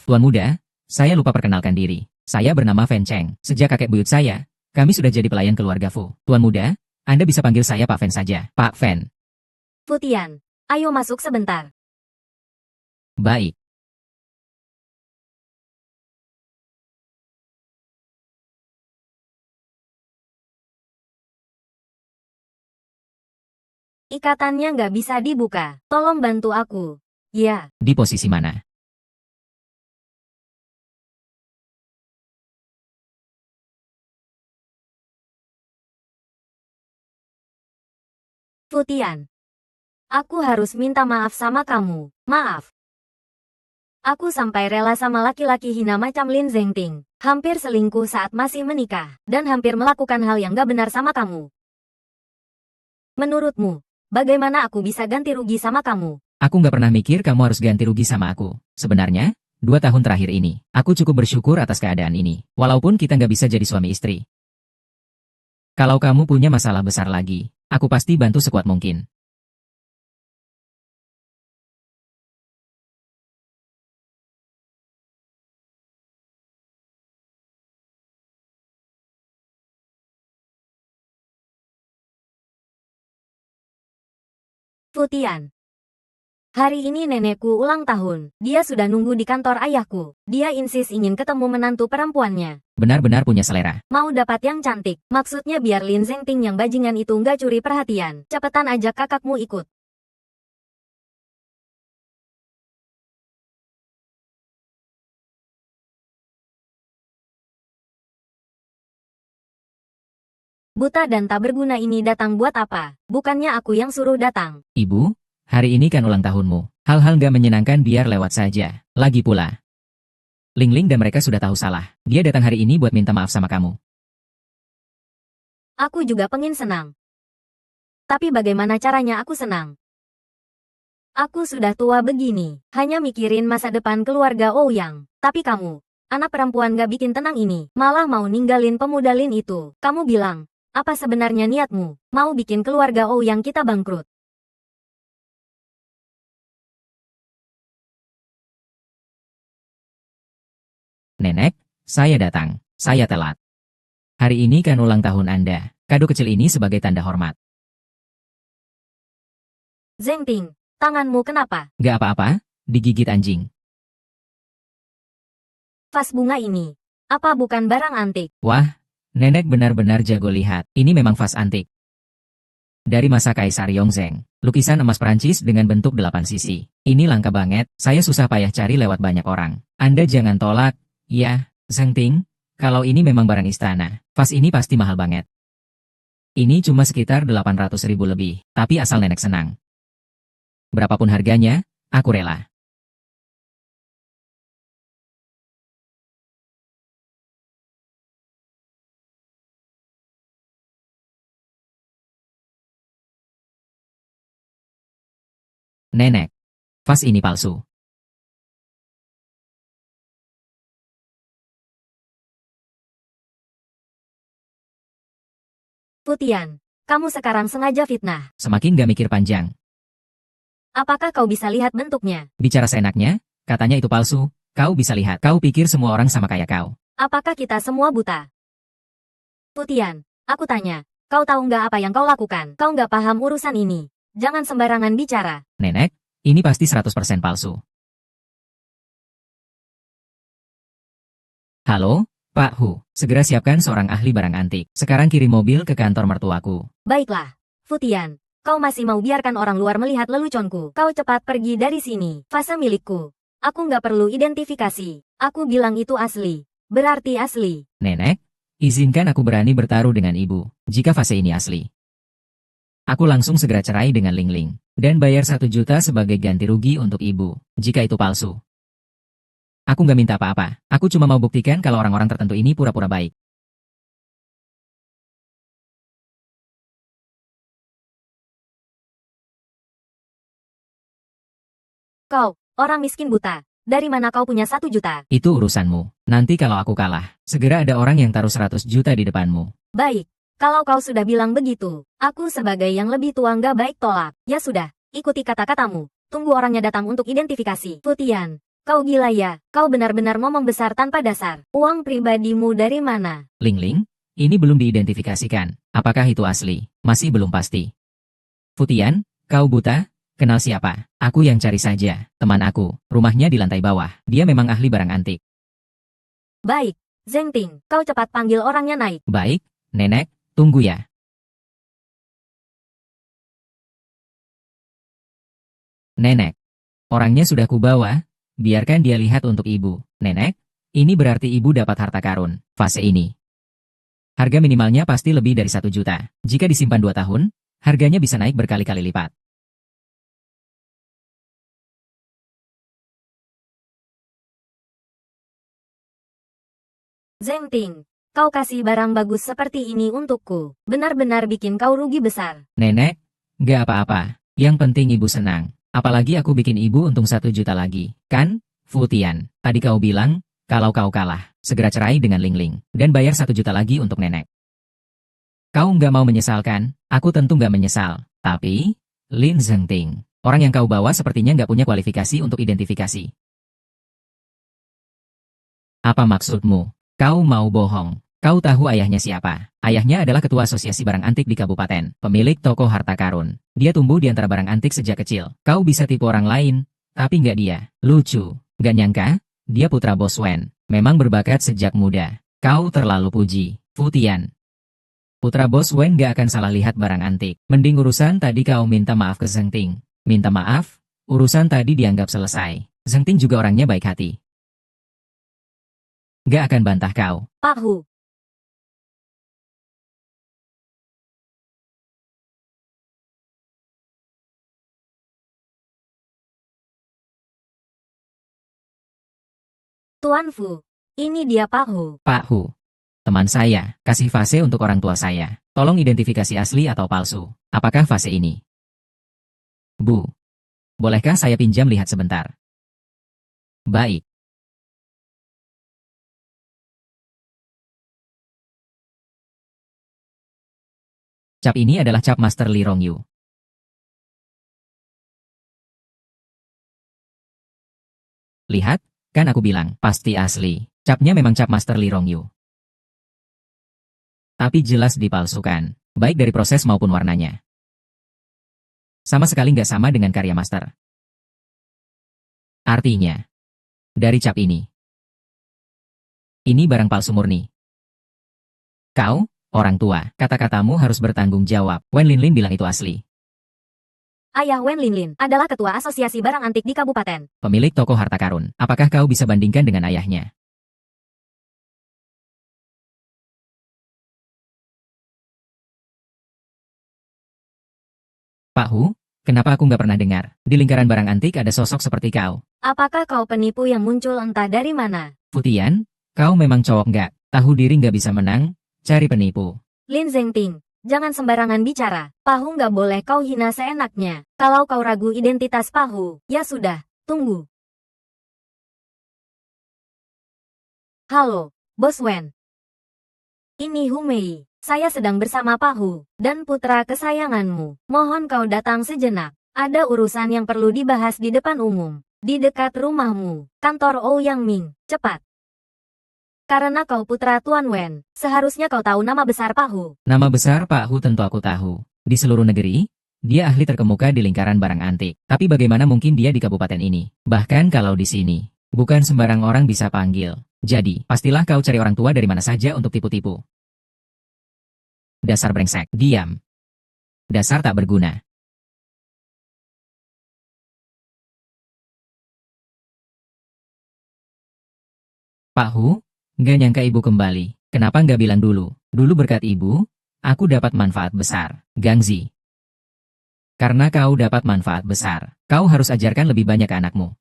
A: Tuan Muda. Saya lupa perkenalkan diri. Saya bernama Fen Cheng. Sejak kakek buyut saya, kami sudah jadi pelayan keluarga Fu. Tuan Muda, Anda bisa panggil saya Pak Fen saja. Pak Fen.
B: Fu Tian, ayo masuk sebentar.
A: Baik.
B: Ikatannya nggak bisa dibuka. Tolong bantu aku. Ya,
A: Di posisi mana?
B: Fu Tian. Aku harus minta maaf sama kamu. Maaf. Aku sampai rela sama laki-laki hina macam Lin Zengting. Hampir selingkuh saat masih menikah. Dan hampir melakukan hal yang gak benar sama kamu. Menurutmu, bagaimana aku bisa ganti rugi sama kamu?
A: Aku nggak pernah mikir kamu harus ganti rugi sama aku. Sebenarnya, 2 tahun terakhir ini, aku cukup bersyukur atas keadaan ini. Walaupun kita nggak bisa jadi suami istri. Kalau kamu punya masalah besar lagi, aku pasti bantu sekuat mungkin.
B: Fu Tian. Hari ini nenekku ulang tahun. Dia sudah nunggu di kantor ayahku. Dia insist ingin ketemu menantu perempuannya.
A: Benar-benar punya selera.
B: Mau dapat yang cantik. Maksudnya biar Lin Zengting yang bajingan itu nggak curi perhatian. Cepetan ajak kakakmu ikut. Buta dan tak berguna ini datang buat apa? Bukannya aku yang suruh datang.
A: Ibu, hari ini kan ulang tahunmu. Hal-hal nggak menyenangkan biar lewat saja. Lagi pula, Ling Ling dan mereka sudah tahu salah. Dia datang hari ini buat minta maaf sama kamu.
B: Aku juga pengen senang. Tapi bagaimana caranya aku senang? Aku sudah tua begini, hanya mikirin masa depan keluarga Ouyang. Tapi kamu, anak perempuan gak bikin tenang ini, malah mau ninggalin pemuda Lin itu. Kamu bilang, apa sebenarnya niatmu? Mau bikin keluarga Ouyang kita bangkrut?
A: Nenek, saya datang. Saya telat. Hari ini kan ulang tahun Anda. Kado kecil ini sebagai tanda hormat.
B: Zengting, tanganmu kenapa?
A: Gak apa-apa, digigit anjing.
B: Vas bunga ini, apa bukan barang antik?
A: Wah, nenek benar-benar jago lihat. Ini memang vas antik. Dari masa Kaisar Yongzheng, lukisan emas Perancis dengan bentuk 8 sisi. Ini langka banget, saya susah payah cari lewat banyak orang. Anda jangan tolak. Ya, Zengting, kalau ini memang barang istana, vas ini pasti mahal banget. Ini cuma sekitar 800.000 lebih, tapi asal nenek senang. Berapapun harganya, aku rela. Nenek, vas ini palsu.
B: Fu Tian, kamu sekarang sengaja fitnah.
A: Semakin gak mikir panjang.
B: Apakah kau bisa lihat bentuknya?
A: Bicara seenaknya, katanya itu palsu. Kau bisa lihat, kau pikir semua orang sama kayak kau.
B: Apakah kita semua buta? Fu Tian, aku tanya, kau tahu nggak apa yang kau lakukan? Kau nggak paham urusan ini. Jangan sembarangan bicara.
A: Nenek, ini pasti 100% palsu. Halo, Pak Hu. Segera siapkan seorang ahli barang antik. Sekarang kirim mobil ke kantor mertuaku.
B: Baiklah, Fu Tian, kau masih mau biarkan orang luar melihat leluconku. Kau cepat pergi dari sini. Fase milikku. Aku nggak perlu identifikasi. Aku bilang itu asli. Berarti asli.
A: Nenek, izinkan aku berani bertaruh dengan ibu, jika fase ini asli. Aku langsung segera cerai dengan Ling Ling, dan bayar 1 juta sebagai ganti rugi untuk ibu, jika itu palsu. Aku nggak minta apa-apa, aku cuma mau buktikan kalau orang-orang tertentu ini pura-pura baik.
B: Kau, orang miskin buta. Dari mana kau punya 1 juta?
A: Itu urusanmu. Nanti kalau aku kalah, segera ada orang yang taruh 100 juta di depanmu.
B: Baik, kalau kau sudah bilang begitu, aku sebagai yang lebih tua nggak baik tolak. Ya sudah, ikuti kata-katamu. Tunggu orangnya datang untuk identifikasi. Futian, kau gila ya? Kau benar-benar ngomong besar tanpa dasar. Uang pribadimu dari mana?
A: Ling Ling, ini belum diidentifikasikan. Apakah itu asli? Masih belum pasti. Futian, kau buta? Kenal siapa? Aku yang cari saja. Teman aku, rumahnya di lantai bawah. Dia memang ahli barang antik.
B: Baik, Zheng Ting, kau cepat panggil orangnya naik.
A: Baik, nenek, tunggu ya. Nenek, orangnya sudah kubawa. Biarkan dia lihat untuk ibu. Nenek, ini berarti ibu dapat harta karun. Fase ini. Harga minimalnya pasti lebih dari 1 juta. Jika disimpan 2 tahun, harganya bisa naik berkali-kali lipat.
B: Zheng Ting, kau kasih barang bagus seperti ini untukku. Benar-benar bikin kau rugi besar.
A: Nenek, gak apa-apa. Yang penting ibu senang. Apalagi aku bikin ibu untung 1 juta lagi. Kan, Futian? Tadi kau bilang, kalau kau kalah, segera cerai dengan Ling Ling. Dan bayar 1 juta lagi untuk nenek. Kau nggak mau menyesal kan? Aku tentu nggak menyesal. Tapi, Lin Zhengting, orang yang kau bawa sepertinya nggak punya kualifikasi untuk identifikasi. Apa maksudmu? Kau mau bohong. Kau tahu ayahnya siapa? Ayahnya adalah ketua asosiasi barang antik di kabupaten, pemilik toko harta karun. Dia tumbuh di antara barang antik sejak kecil. Kau bisa tipu orang lain, tapi nggak dia. Lucu. Gak nyangka, dia putra Bos Wen. Memang berbakat sejak muda. Kau terlalu puji, Futian. Putra Bos Wen gak akan salah lihat barang antik. Mending urusan tadi kau minta maaf ke Zheng Ting. Minta maaf, urusan tadi dianggap selesai. Zheng Ting juga orangnya baik hati. Gak akan bantah kau.
B: Pak Hu. Tuan Fu, ini dia Pak Hu.
A: Pak Hu, teman saya, kasih fase untuk orang tua saya. Tolong identifikasi asli atau palsu. Apakah fase ini? Bu, bolehkah saya pinjam lihat sebentar? Baik. Cap ini adalah cap Master Li Rongyu. Lihat, kan aku bilang, pasti asli. Capnya memang cap Master Li Rongyu. Tapi jelas dipalsukan, baik dari proses maupun warnanya. Sama sekali nggak sama dengan karya Master. Artinya, dari cap ini barang palsu murni. Kau, orang tua, kata-katamu harus bertanggung jawab. Wen Linlin bilang itu asli.
B: Ayah Wen Linlin adalah ketua asosiasi barang antik di kabupaten.
A: Pemilik toko harta karun. Apakah kau bisa bandingkan dengan ayahnya? Pak Hu, kenapa aku nggak pernah dengar? Di lingkaran barang antik ada sosok seperti kau.
B: Apakah kau penipu yang muncul entah dari mana?
A: Futian, kau memang cowok nggak? Tahu diri nggak bisa menang? Cari penipu.
B: Lin Zhengting, jangan sembarangan bicara. Pak Hu nggak boleh kau hina seenaknya. Kalau kau ragu identitas Pak Hu, ya sudah, tunggu. Halo, Bos Wen. Ini Hu Mei. Saya sedang bersama Pak Hu dan putra kesayanganmu. Mohon kau datang sejenak. Ada urusan yang perlu dibahas di depan umum. Di dekat rumahmu, kantor Ouyang Ming. Cepat. Karena kau putra Tuan Wen, seharusnya kau tahu nama besar Pak Hu.
A: Nama besar Pak Hu tentu aku tahu. Di seluruh negeri, dia ahli terkemuka di lingkaran barang antik. Tapi bagaimana mungkin dia di kabupaten ini? Bahkan kalau di sini, bukan sembarang orang bisa panggil. Jadi, pastilah kau cari orang tua dari mana saja untuk tipu-tipu. Dasar brengsek, diam. Dasar tak berguna. Pak Hu, nggak nyangka ibu kembali. Kenapa nggak bilang dulu? Dulu berkat ibu, aku dapat manfaat besar. Gangzi. Karena kau dapat manfaat besar, kau harus ajarkan lebih banyak ke anakmu.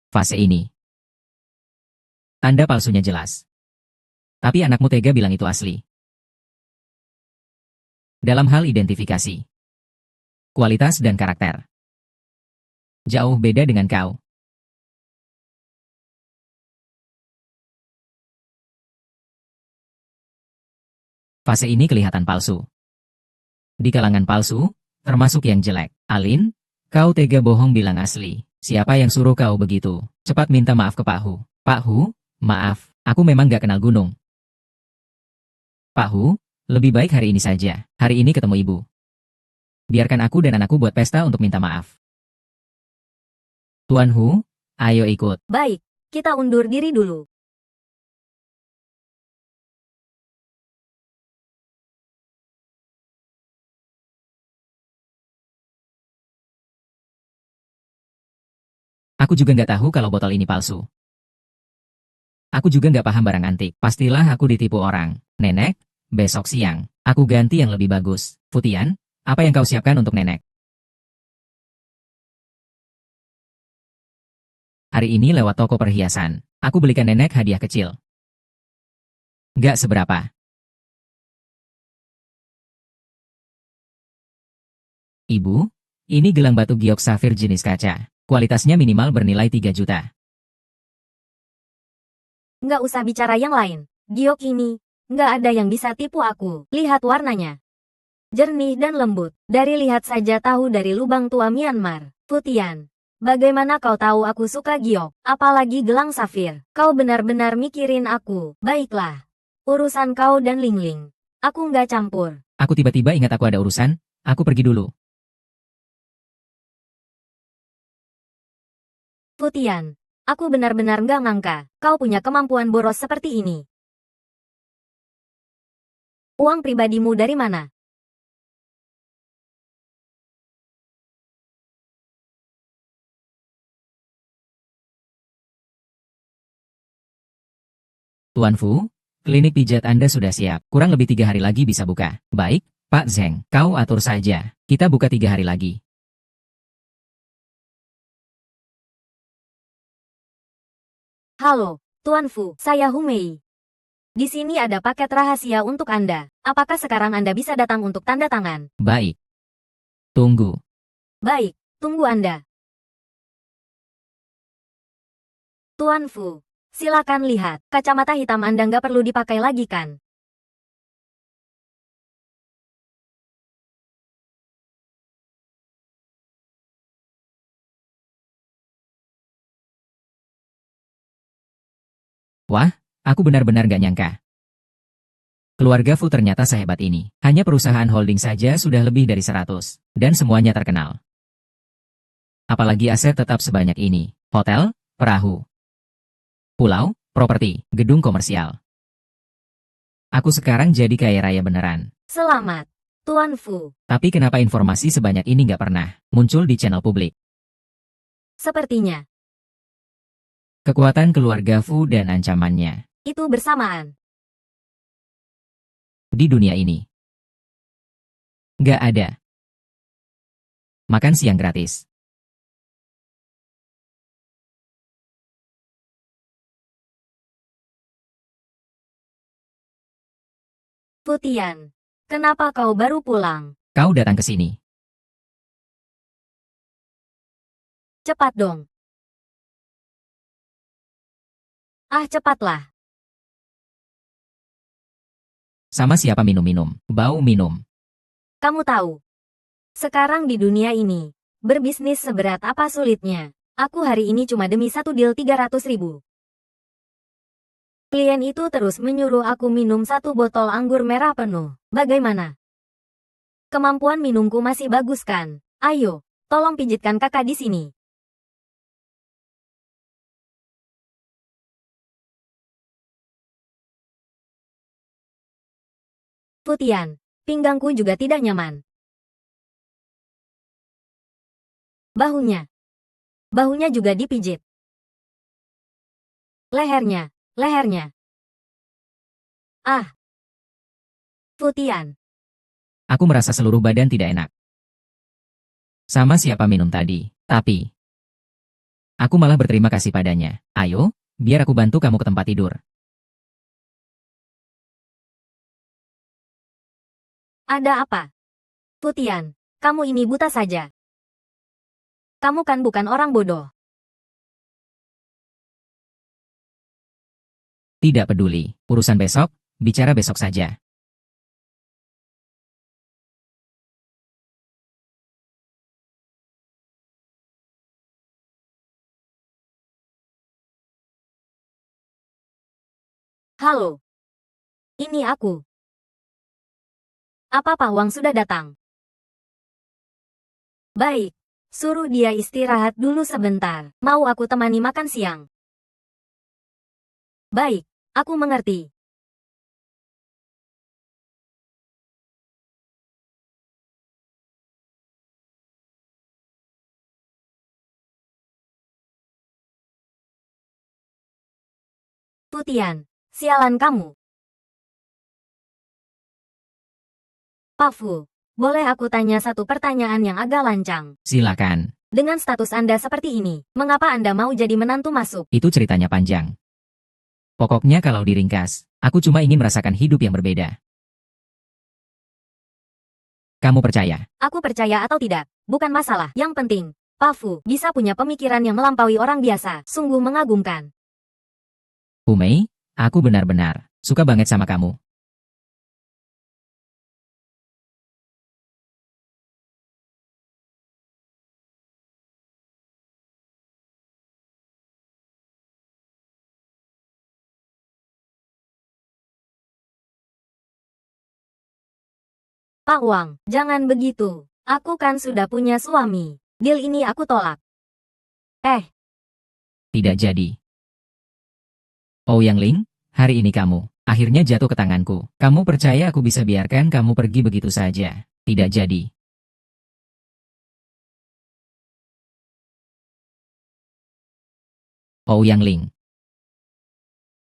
A: Fase ini. Tanda palsunya jelas. Tapi anakmu tega bilang itu asli. Dalam hal identifikasi, kualitas dan karakter. Jauh beda dengan kau. Fase ini kelihatan palsu. Di kalangan palsu, termasuk yang jelek. Alin, kau tega bohong bilang asli. Siapa yang suruh kau begitu? Cepat minta maaf ke Pak Hu. Pak Hu, maaf, aku memang gak kenal gunung. Pak Hu, lebih baik hari ini saja. Hari ini ketemu ibu. Biarkan aku dan anakku buat pesta untuk minta maaf. Tuan Hu, ayo ikut.
B: Baik, kita undur diri dulu.
A: Aku juga nggak tahu kalau botol ini palsu. Aku juga nggak paham barang antik. Pastilah aku ditipu orang. Nenek, besok siang, aku ganti yang lebih bagus. Futian, apa yang kau siapkan untuk nenek? Hari ini lewat toko perhiasan. Aku belikan nenek hadiah kecil. Nggak seberapa. Ibu, ini gelang batu giok safir jenis kaca. Kualitasnya minimal bernilai 3 juta.
B: Nggak usah bicara yang lain. Giok ini, nggak ada yang bisa tipu aku. Lihat warnanya. Jernih dan lembut. Dari lihat saja tahu dari lubang tua Myanmar. Futian, bagaimana kau tahu aku suka giok? Apalagi gelang safir. Kau benar-benar mikirin aku. Baiklah. Urusan kau dan Ling Ling. Aku nggak campur.
A: Aku tiba-tiba ingat aku ada urusan, aku pergi dulu.
B: Futian, aku benar-benar nggak ngangka. Kau punya kemampuan boros seperti ini. Uang pribadimu dari mana?
A: Tuan Fu, klinik pijat Anda sudah siap. Kurang lebih 3 hari lagi bisa buka. Baik, Pak Zeng, kau atur saja. Kita buka 3 hari lagi.
B: Halo, Tuan Fu, saya Humei. Di sini ada paket rahasia untuk Anda. Apakah sekarang Anda bisa datang untuk tanda tangan?
A: Baik. Tunggu.
B: Baik, tunggu Anda. Tuan Fu, silakan lihat. Kacamata hitam Anda nggak perlu dipakai lagi kan?
A: Wah, aku benar-benar gak nyangka. Keluarga Fu ternyata sehebat ini. Hanya perusahaan holding saja sudah lebih dari 100. Dan semuanya terkenal. Apalagi aset tetap sebanyak ini. Hotel, perahu, pulau, properti, gedung komersial. Aku sekarang jadi kaya raya beneran.
B: Selamat, Tuan Fu.
A: Tapi kenapa informasi sebanyak ini nggak pernah muncul di channel publik?
B: Sepertinya,
A: Kekuatan keluarga Fu dan ancamannya
B: itu bersamaan.
A: di dunia ini. Nggak ada. Makan siang gratis.
B: Futian, kenapa kau baru pulang?
A: Kau datang ke sini.
B: Cepat dong. Ah, cepatlah.
A: Sama siapa minum-minum? Bau minum.
B: Kamu tahu, sekarang di dunia ini, berbisnis seberat apa sulitnya. Aku hari ini cuma demi satu deal 300.000. Klien itu terus menyuruh aku minum satu botol anggur merah penuh. Bagaimana? Kemampuan minumku masih bagus kan? Ayo, tolong pijitkan kakak di sini. Futian, pinggangku juga tidak nyaman. Bahunya. Bahunya juga dipijit. Lehernya. Lehernya. Ah. Futian.
A: Aku merasa seluruh badan tidak enak. Sama siapa minum tadi. Tapi, aku malah berterima kasih padanya. Ayo, biar aku bantu kamu ke tempat tidur.
B: Ada apa? Futian, kamu ini buta saja. Kamu kan bukan orang bodoh.
A: Tidak peduli. Urusan besok, bicara besok saja.
B: Halo. Ini aku. Apa Pak Wang sudah datang? Baik. Suruh dia istirahat dulu sebentar. Mau aku temani makan siang? Baik, aku mengerti. Tutian, sialan kamu. Pak Fu, boleh aku tanya satu pertanyaan yang agak lancang?
A: Silakan.
B: Dengan status Anda seperti ini, mengapa Anda mau jadi menantu masuk?
A: Itu ceritanya panjang. Pokoknya kalau diringkas, aku cuma ingin merasakan hidup yang berbeda. Kamu percaya?
B: Aku percaya atau tidak, bukan masalah. Yang penting, Pak Fu bisa punya pemikiran yang melampaui orang biasa. Sungguh mengagumkan.
A: Umei, aku benar-benar suka banget sama kamu.
B: Pak Wang, jangan begitu. Aku kan sudah punya suami. Deal ini aku tolak.
A: Tidak jadi. Ouyang Ling, hari ini kamu akhirnya jatuh ke tanganku. Kamu percaya aku bisa biarkan kamu pergi begitu saja? Tidak jadi. Ouyang Ling.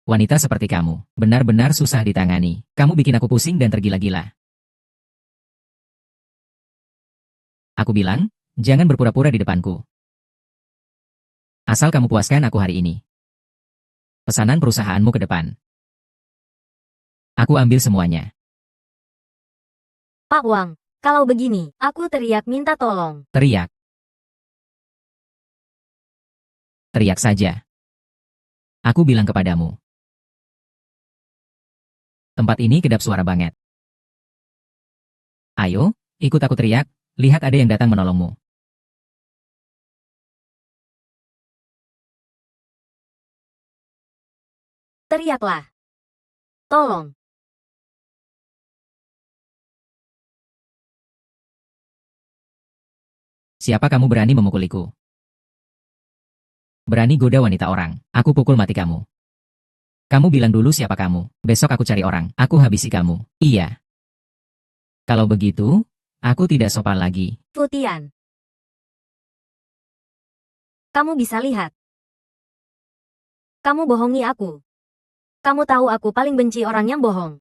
A: Wanita seperti kamu, benar-benar susah ditangani. Kamu bikin aku pusing dan tergila-gila. Aku bilang, jangan berpura-pura di depanku. Asal kamu puaskan aku hari ini. Pesanan perusahaanmu ke depan. Aku ambil semuanya.
B: Pak Wang, kalau begini, aku teriak minta tolong.
A: Teriak. Teriak saja. Aku bilang kepadamu. Tempat ini kedap suara banget. Ayo, ikut aku teriak, lihat ada yang datang menolongmu.
B: Teriaklah. Tolong.
A: Siapa kamu berani memukuliku? Berani goda wanita orang, aku pukul mati kamu. Kamu bilang dulu siapa kamu, besok aku cari orang, aku habisi kamu. Iya. Kalau begitu, aku tidak sopan lagi.
B: Futian. Kamu bisa lihat. Kamu bohongi aku. Kamu tahu aku paling benci orang yang bohong.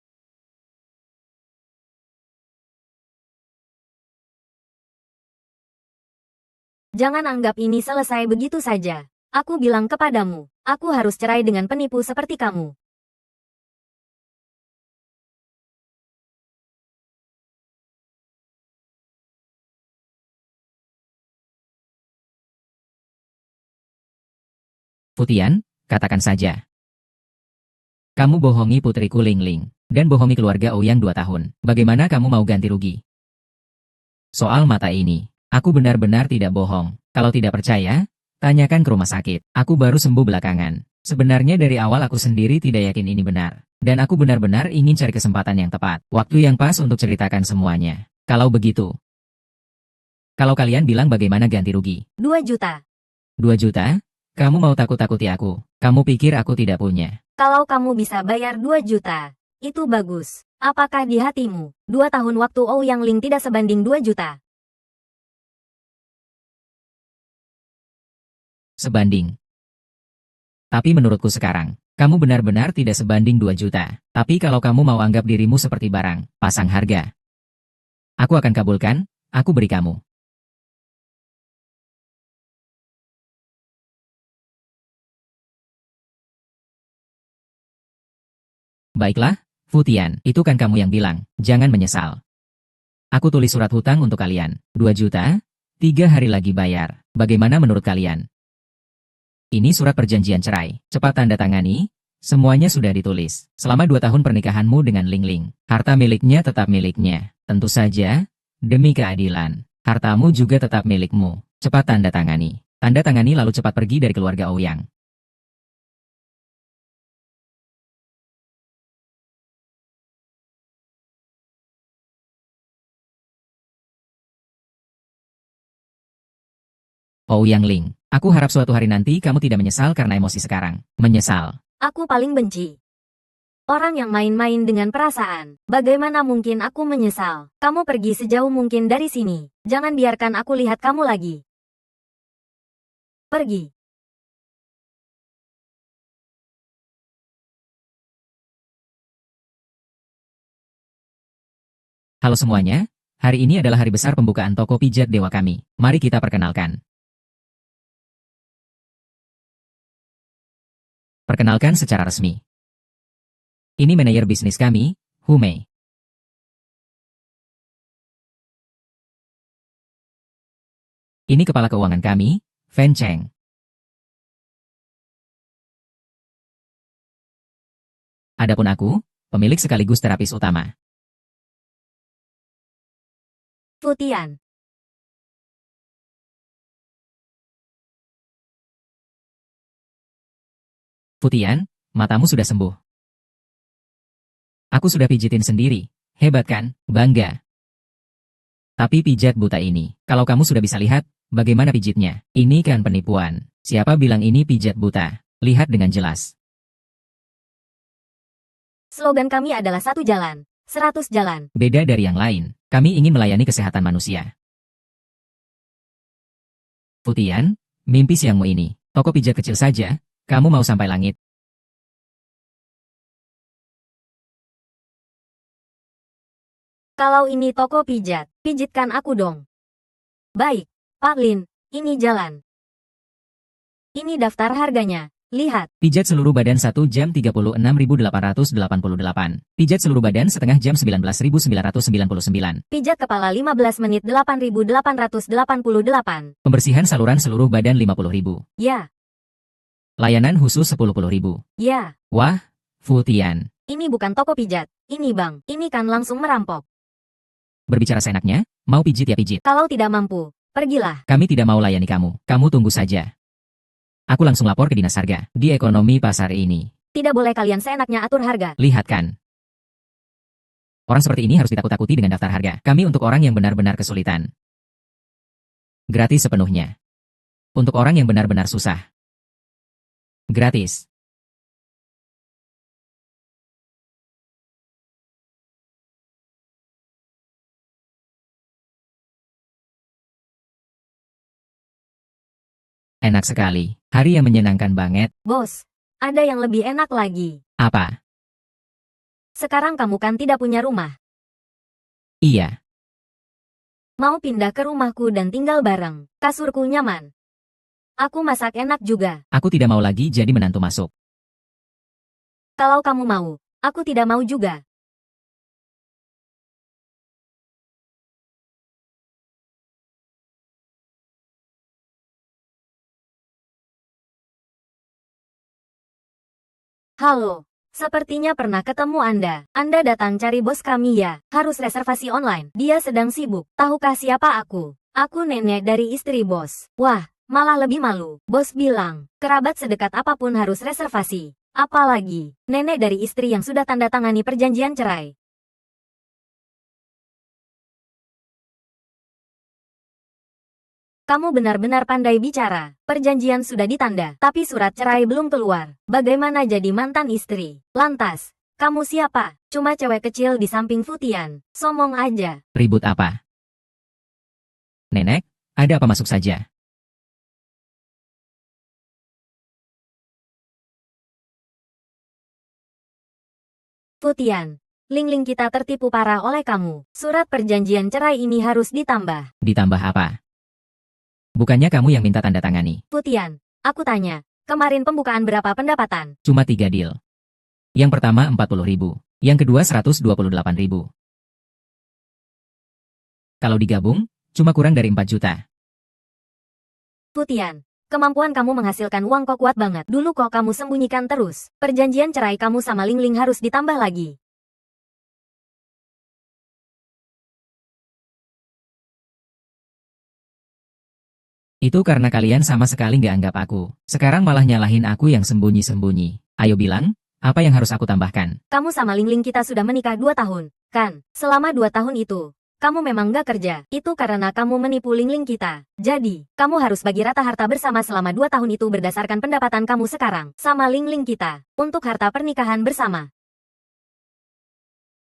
B: Jangan anggap ini selesai begitu saja. Aku bilang kepadamu, aku harus cerai dengan penipu seperti kamu.
A: Futian, katakan saja. Kamu bohongi putriku Ling Ling, dan bohongi keluarga Ouyang 2 tahun. Bagaimana kamu mau ganti rugi? Soal mata ini, aku benar-benar tidak bohong. Kalau tidak percaya, tanyakan ke rumah sakit. Aku baru sembuh belakangan. Sebenarnya dari awal aku sendiri tidak yakin ini benar. Dan aku benar-benar ingin cari kesempatan yang tepat. Waktu yang pas untuk ceritakan semuanya. Kalau begitu. Kalau kalian bilang bagaimana ganti rugi?
B: 2 juta.
A: 2 juta? Kamu mau takut-takuti aku? Kamu pikir aku tidak punya?
B: Kalau kamu bisa bayar 2 juta, itu bagus. Apakah di hatimu, 2 tahun waktu Ouyang Ling tidak sebanding 2 juta?
A: Sebanding. Tapi menurutku sekarang, kamu benar-benar tidak sebanding 2 juta. Tapi kalau kamu mau anggap dirimu seperti barang, pasang harga. Aku akan kabulkan, aku beri kamu. Baiklah, Futian, itu kan kamu yang bilang, jangan menyesal. Aku tulis surat hutang untuk kalian, 2 juta, 3 hari lagi bayar. Bagaimana menurut kalian? Ini surat perjanjian cerai. Cepat tanda tangani. Semuanya sudah ditulis. Selama 2 tahun pernikahanmu dengan Ling Ling, harta miliknya tetap miliknya. Tentu saja, demi keadilan, hartamu juga tetap milikmu. Cepat tanda tangani. Tanda tangani lalu cepat pergi dari keluarga Ouyang. Ouyang Ling, aku harap suatu hari nanti kamu tidak menyesal karena emosi sekarang. Menyesal.
B: Aku paling benci orang yang main-main dengan perasaan. Bagaimana mungkin aku menyesal? Kamu pergi sejauh mungkin dari sini. Jangan biarkan aku lihat kamu lagi. Pergi.
A: Halo semuanya, hari ini adalah hari besar pembukaan toko pijat dewa kami. Mari kita perkenalkan. Perkenalkan secara resmi. Ini manajer bisnis kami, Hu Mei. Ini kepala keuangan kami, Fen Cheng. Adapun aku, pemilik sekaligus terapis utama.
B: Futian.
A: Futian, matamu sudah sembuh. Aku sudah pijitin sendiri. Hebat kan? Bangga. Tapi pijat buta ini, kalau kamu sudah bisa lihat, bagaimana pijitnya? Ini kan penipuan. Siapa bilang ini pijat buta? Lihat dengan jelas.
B: Slogan kami adalah 1 jalan, 100 jalan.
A: Beda dari yang lain, kami ingin melayani kesehatan manusia. Futian, mimpi siangmu ini, toko pijat kecil saja, kamu mau sampai langit.
B: Kalau ini toko pijat, pijitkan aku dong. Baik, Pak Lin, ini jalan. Ini daftar harganya. Lihat.
A: Pijat seluruh badan 1 jam 36.888. Pijat seluruh badan setengah jam 19.999.
B: Pijat kepala 15 menit 8.888.
A: Pembersihan saluran seluruh badan 50.000.
B: Ya,
A: Layanan khusus 10.000.
B: ya.
A: Wah, Futian.
B: Ini bukan toko pijat. Ini bank. Ini kan langsung merampok.
A: Berbicara seenaknya, mau pijit ya pijit.
B: Kalau tidak mampu, pergilah.
A: Kami tidak mau layani kamu. Kamu tunggu saja. Aku langsung lapor ke dinas harga di ekonomi pasar ini.
B: Tidak boleh kalian seenaknya atur harga.
A: Lihat kan. Orang seperti ini harus ditakut-takuti dengan daftar harga. Kami untuk orang yang benar-benar kesulitan. Gratis sepenuhnya. Untuk orang yang benar-benar susah. Gratis. Enak sekali. Hari yang menyenangkan banget.
B: Bos, ada yang lebih enak lagi.
A: Apa?
B: Sekarang kamu kan tidak punya rumah.
A: Iya.
B: Mau pindah ke rumahku dan tinggal bareng. Kasurku nyaman. Aku masak enak juga.
A: Aku tidak mau lagi jadi menantu masuk.
B: Kalau kamu mau, aku tidak mau juga. Halo, sepertinya pernah ketemu Anda. Anda datang cari bos kami ya. Harus reservasi online. Dia sedang sibuk. Tahukah siapa aku? Aku nenek dari istri bos. Wah, malah lebih malu. Bos bilang, kerabat sedekat apapun harus reservasi. Apalagi, nenek dari istri yang sudah tanda tangani perjanjian cerai. Kamu benar-benar pandai bicara. Perjanjian sudah ditanda, tapi surat cerai belum keluar. Bagaimana jadi mantan istri? Lantas, kamu siapa? Cuma cewek kecil di samping Futian. Somong aja.
A: Ribut apa? Nenek, ada apa masuk saja?
B: Futian, Ling-Ling kita tertipu parah oleh kamu. Surat perjanjian cerai ini harus ditambah.
A: Ditambah apa? Bukannya kamu yang minta tanda tangani.
B: Futian, aku tanya, kemarin pembukaan berapa pendapatan?
A: Cuma 3 deal. Yang pertama 40.000. Yang kedua 128.000. Kalau digabung, cuma kurang dari 4 juta.
B: Futian, kemampuan kamu menghasilkan uang kok kuat banget. Dulu kok kamu sembunyikan terus. Perjanjian cerai kamu sama Ling Ling harus ditambah lagi.
A: Itu karena kalian sama sekali nggak anggap aku. Sekarang malah nyalahin aku yang sembunyi-sembunyi. Ayo bilang, apa yang harus aku tambahkan?
B: Kamu sama Ling Ling kita sudah menikah 2 tahun, kan? Selama 2 tahun itu, kamu memang gak kerja. Itu karena kamu menipu Ling Ling kita. Jadi, kamu harus bagi rata harta bersama selama 2 tahun itu berdasarkan pendapatan kamu sekarang. Sama Ling Ling kita. Untuk harta pernikahan bersama.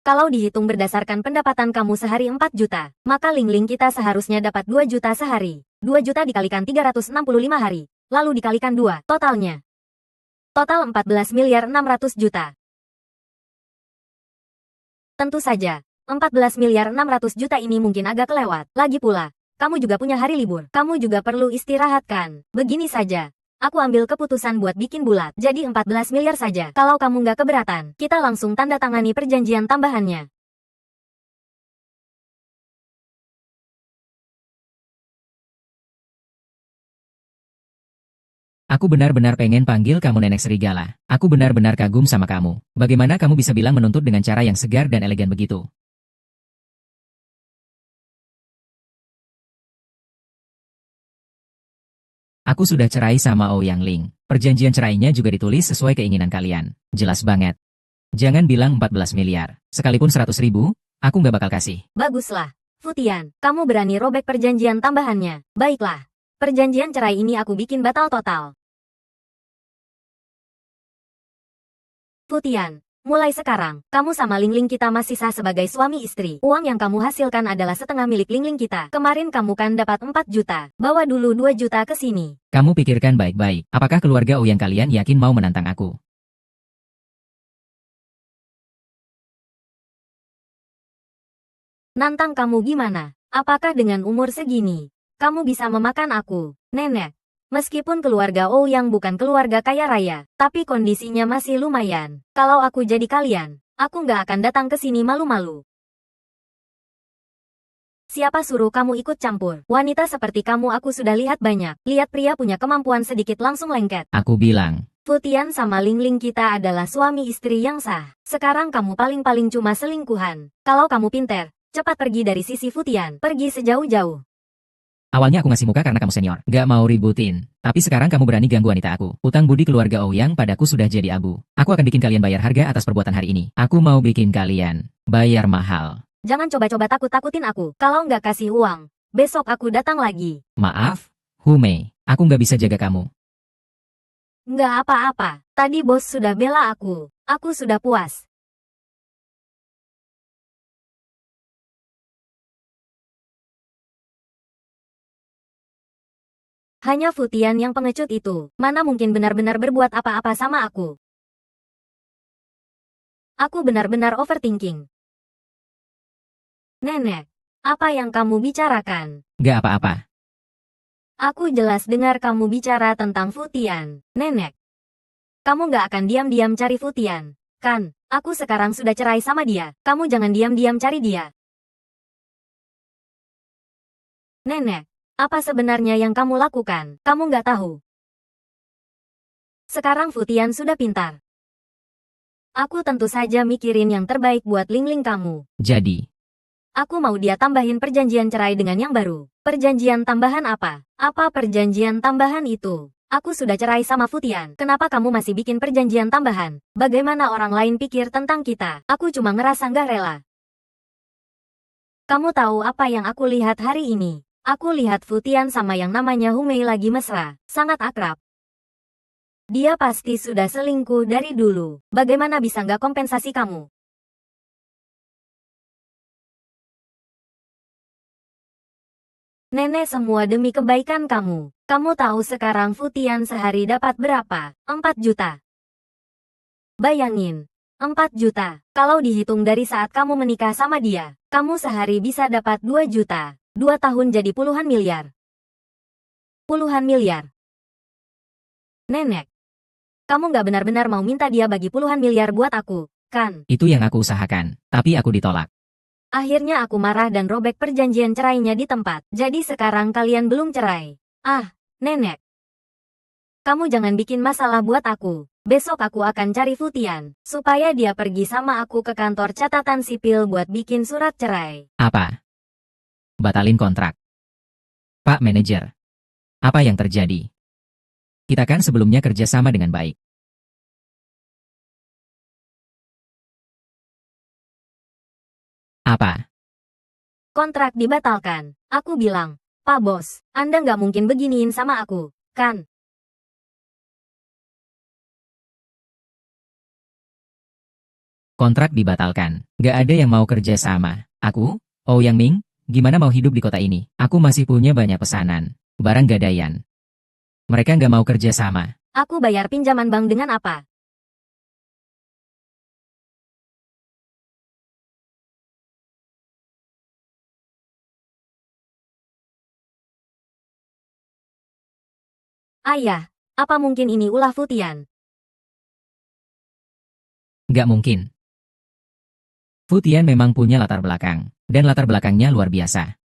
B: Kalau dihitung berdasarkan pendapatan kamu sehari 4 juta, maka Ling Ling kita seharusnya dapat 2 juta sehari. 2 juta dikalikan 365 hari, lalu dikalikan 2, totalnya. Total 14 miliar 600 juta. Tentu saja, 14 miliar 600 juta ini mungkin agak kelewat. Lagi pula, kamu juga punya hari libur. Kamu juga perlu istirahat kan? Begini saja. Aku ambil keputusan buat bikin bulat. Jadi 14 miliar saja. Kalau kamu nggak keberatan, kita langsung tanda tangani perjanjian tambahannya.
A: Aku benar-benar pengen panggil kamu nenek serigala. Aku benar-benar kagum sama kamu. Bagaimana kamu bisa bilang menuntut dengan cara yang segar dan elegan begitu? Aku sudah cerai sama Ouyang Ling. Perjanjian cerainya juga ditulis sesuai keinginan kalian. Jelas banget. Jangan bilang 14 miliar. Sekalipun 100.000, aku nggak bakal kasih.
B: Baguslah. Futian, kamu berani robek perjanjian tambahannya. Baiklah. Perjanjian cerai ini aku bikin batal total. Futian, mulai sekarang, kamu sama Ling Ling kita masih sah sebagai suami istri. Uang yang kamu hasilkan adalah setengah milik Ling Ling kita. Kemarin kamu kan dapat 4 juta. Bawa dulu 2 juta ke sini.
A: Kamu pikirkan baik-baik. Apakah keluarga Ouyang kalian yakin mau menantang aku?
B: Nantang kamu gimana? Apakah dengan umur segini, kamu bisa memakan aku, nenek? Meskipun keluarga Ouyang bukan keluarga kaya raya, tapi kondisinya masih lumayan. Kalau aku jadi kalian, aku nggak akan datang ke sini malu-malu. Siapa suruh kamu ikut campur? Wanita seperti kamu aku sudah lihat banyak. Lihat pria punya kemampuan sedikit langsung lengket.
A: Aku bilang,
B: Futian sama Ling Ling kita adalah suami istri yang sah. Sekarang kamu paling-paling cuma selingkuhan. Kalau kamu pinter, cepat pergi dari sisi Futian. Pergi sejauh-jauh.
A: awalnya aku ngasih muka karena kamu senior. Gak mau ributin. Tapi sekarang kamu berani ganggu wanita aku. Utang budi keluarga Ouyang padaku sudah jadi abu. Aku akan bikin kalian bayar harga atas perbuatan hari ini. Aku mau bikin kalian bayar mahal.
B: Jangan coba-coba takut-takutin aku. Kalau nggak kasih uang, besok aku datang lagi.
A: Maaf, Humei. Aku nggak bisa jaga kamu.
B: Nggak apa-apa. Tadi bos sudah bela aku. Aku sudah puas. Hanya Futian yang pengecut itu. Mana mungkin benar-benar berbuat apa-apa sama aku. Aku benar-benar overthinking. Nenek, apa yang kamu bicarakan?
A: Gak apa-apa.
B: Aku jelas dengar kamu bicara tentang Futian. Nenek, kamu nggak akan diam-diam cari Futian, kan? Aku sekarang sudah cerai sama dia. Kamu jangan diam-diam cari dia. Nenek, apa sebenarnya yang kamu lakukan? Kamu nggak tahu. Sekarang Futian sudah pintar. Aku tentu saja mikirin yang terbaik buat Ling Ling kamu.
A: Jadi,
B: Aku mau dia tambahin perjanjian cerai dengan yang baru. Perjanjian tambahan apa? Apa perjanjian tambahan itu? Aku sudah cerai sama Futian. Kenapa kamu masih bikin perjanjian tambahan? Bagaimana orang lain pikir tentang kita? Aku cuma ngerasa nggak rela. Kamu tahu apa yang aku lihat hari ini? Aku lihat Futian sama yang namanya Humei lagi mesra. Sangat akrab. Dia pasti sudah selingkuh dari dulu. Bagaimana bisa nggak kompensasi kamu? Nenek semua demi kebaikan kamu. Kamu tahu sekarang Futian sehari dapat berapa? 4 juta. Bayangin. 4 juta. Kalau dihitung dari saat kamu menikah sama dia, kamu sehari bisa dapat 2 juta. 2 tahun jadi puluhan miliar. Puluhan miliar. Nenek. Kamu nggak benar-benar mau minta dia bagi puluhan miliar buat aku, kan?
A: itu yang aku usahakan. Tapi aku ditolak.
B: Akhirnya aku marah dan robek perjanjian cerainya di tempat. Jadi sekarang kalian belum cerai. Ah, Nenek. Kamu jangan bikin masalah buat aku. Besok aku akan cari Futian, supaya dia pergi sama aku ke kantor catatan sipil buat bikin surat cerai.
A: Apa? Batalin kontrak. Pak Manajer. Apa yang terjadi? Kita kan sebelumnya kerja sama dengan baik. Apa?
B: Kontrak dibatalkan. Aku bilang, Pak Bos, Anda nggak mungkin beginiin sama aku, kan?
A: Kontrak dibatalkan. Gak ada yang mau kerja sama. Aku, Yang Ming, gimana mau hidup di kota ini? Aku masih punya banyak pesanan. Barang gadaian. Mereka nggak mau kerja sama.
B: Aku bayar pinjaman bank dengan apa? Ayah, apa mungkin ini ulah Futian?
A: Nggak mungkin. Futian memang punya latar belakang. Dan latar belakangnya luar biasa.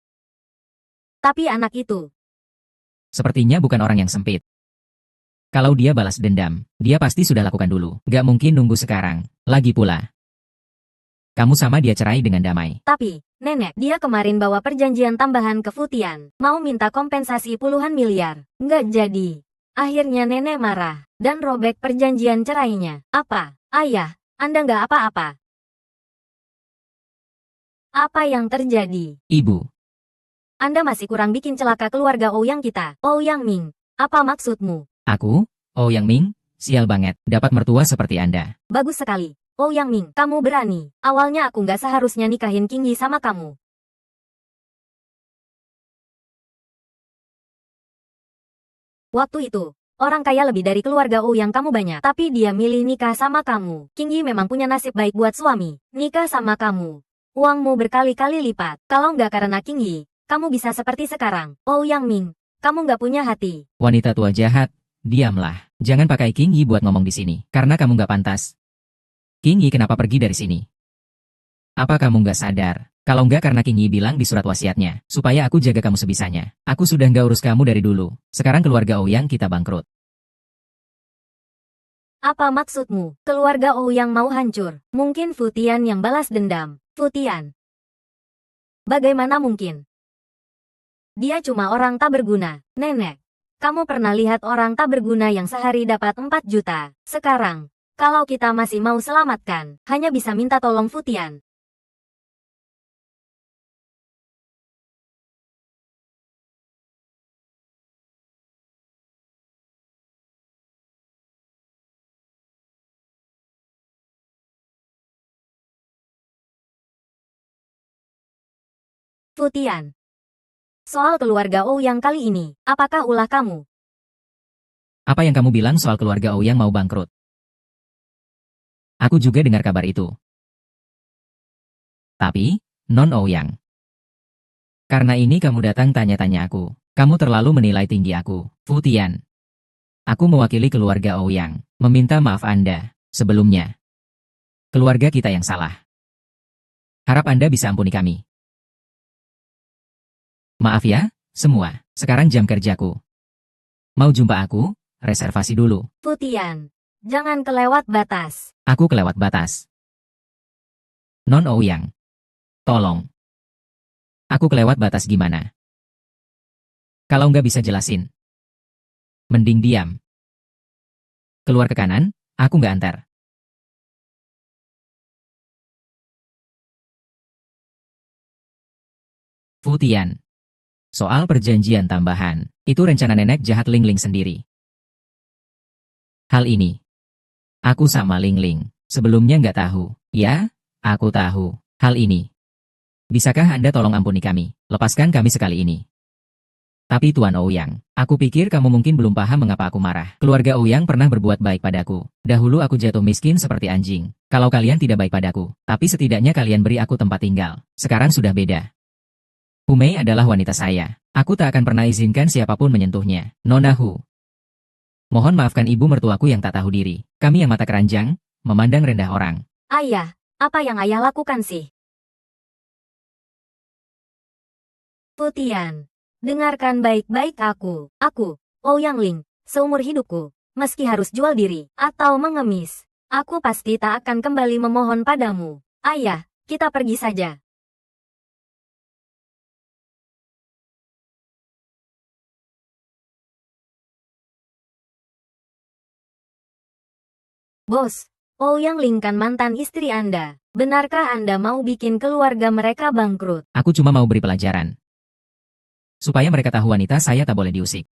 B: Tapi anak itu,
A: Sepertinya bukan orang yang sempit. Kalau dia balas dendam, dia pasti sudah lakukan dulu. Nggak mungkin nunggu sekarang. Lagi pula. Kamu sama dia cerai dengan damai.
B: tapi, Nenek, dia kemarin bawa perjanjian tambahan ke Futian, mau minta kompensasi puluhan miliar. Nggak jadi. Akhirnya Nenek marah, dan robek perjanjian cerainya. Apa? Ayah, Anda nggak apa-apa. Apa yang terjadi?
A: Ibu.
B: Anda masih kurang bikin celaka keluarga Ouyang kita. Ouyang Ming, apa maksudmu?
A: Aku, Yang Ming, sial banget. Dapat mertua seperti Anda.
B: Bagus sekali. Ouyang Ming, kamu berani. Awalnya aku nggak seharusnya nikahin Qingyi sama kamu. Waktu itu, orang kaya lebih dari keluarga Ouyang kamu banyak. Tapi dia milih nikah sama kamu. Qingyi memang punya nasib baik buat suami. Nikah sama kamu. Uangmu berkali-kali lipat. Kalau nggak karena Qingyi, kamu bisa seperti sekarang. Ouyang Ming, kamu nggak punya hati.
A: Wanita tua jahat, diamlah. Jangan pakai Qingyi buat ngomong di sini. Karena kamu nggak pantas. Qingyi kenapa pergi dari sini? Apa kamu nggak sadar? Kalau nggak karena Qingyi bilang di surat wasiatnya, supaya aku jaga kamu sebisanya. Aku sudah nggak urus kamu dari dulu. Sekarang keluarga Ouyang kita bangkrut.
B: Apa maksudmu? Keluarga Ouyang mau hancur. Mungkin Futian yang balas dendam. Futian. Bagaimana mungkin? Dia cuma orang tak berguna. Nenek, kamu pernah lihat orang tak berguna yang sehari dapat 4 juta. Sekarang, kalau kita masih mau selamatkan, hanya bisa minta tolong Futian. Futian. Soal keluarga Ouyang kali ini, apakah ulah kamu?
A: Apa yang kamu bilang soal keluarga Ouyang mau bangkrut? Aku juga dengar kabar itu. Tapi, Non Ouyang. Karena ini kamu datang tanya-tanya aku. Kamu terlalu menilai tinggi aku, Futian. Aku mewakili keluarga Ouyang, meminta maaf Anda, sebelumnya. Keluarga kita yang salah. Harap Anda bisa ampuni kami. Maaf ya, semua. Sekarang jam kerjaku. Mau jumpa aku? Reservasi dulu.
B: Futian. Jangan kelewat batas.
A: Aku kelewat batas. Non Ouyang. Tolong. Aku kelewat batas gimana? Kalau nggak bisa jelasin. Mending diam. Keluar ke kanan, aku nggak antar. Futian. Soal perjanjian tambahan, itu rencana nenek jahat Ling Ling sendiri. Hal ini. Aku sama Ling Ling, sebelumnya nggak tahu. Ya, aku tahu. Hal ini. Bisakah Anda tolong ampuni kami, lepaskan kami sekali ini. Tapi Tuan Ouyang, aku pikir kamu mungkin belum paham mengapa aku marah. Keluarga Ouyang pernah berbuat baik padaku. Dahulu aku jatuh miskin seperti anjing. Kalau kalian tidak baik padaku, tapi setidaknya kalian beri aku tempat tinggal. Sekarang sudah beda. Humei adalah wanita saya. Aku tak akan pernah izinkan siapapun menyentuhnya. Nona Hu. Mohon maafkan ibu mertuaku yang tak tahu diri. Kami yang mata keranjang, memandang rendah orang.
B: Ayah, apa yang ayah lakukan sih? Futian. Dengarkan baik-baik aku. Ouyang Ling, seumur hidupku, meski harus jual diri atau mengemis, aku pasti tak akan kembali memohon padamu. Ayah, kita pergi saja. Bos, Ouyang Ling kan mantan istri Anda. Benarkah Anda mau bikin keluarga mereka bangkrut?
A: Aku cuma mau beri pelajaran. Supaya mereka tahu wanita saya tak boleh diusik.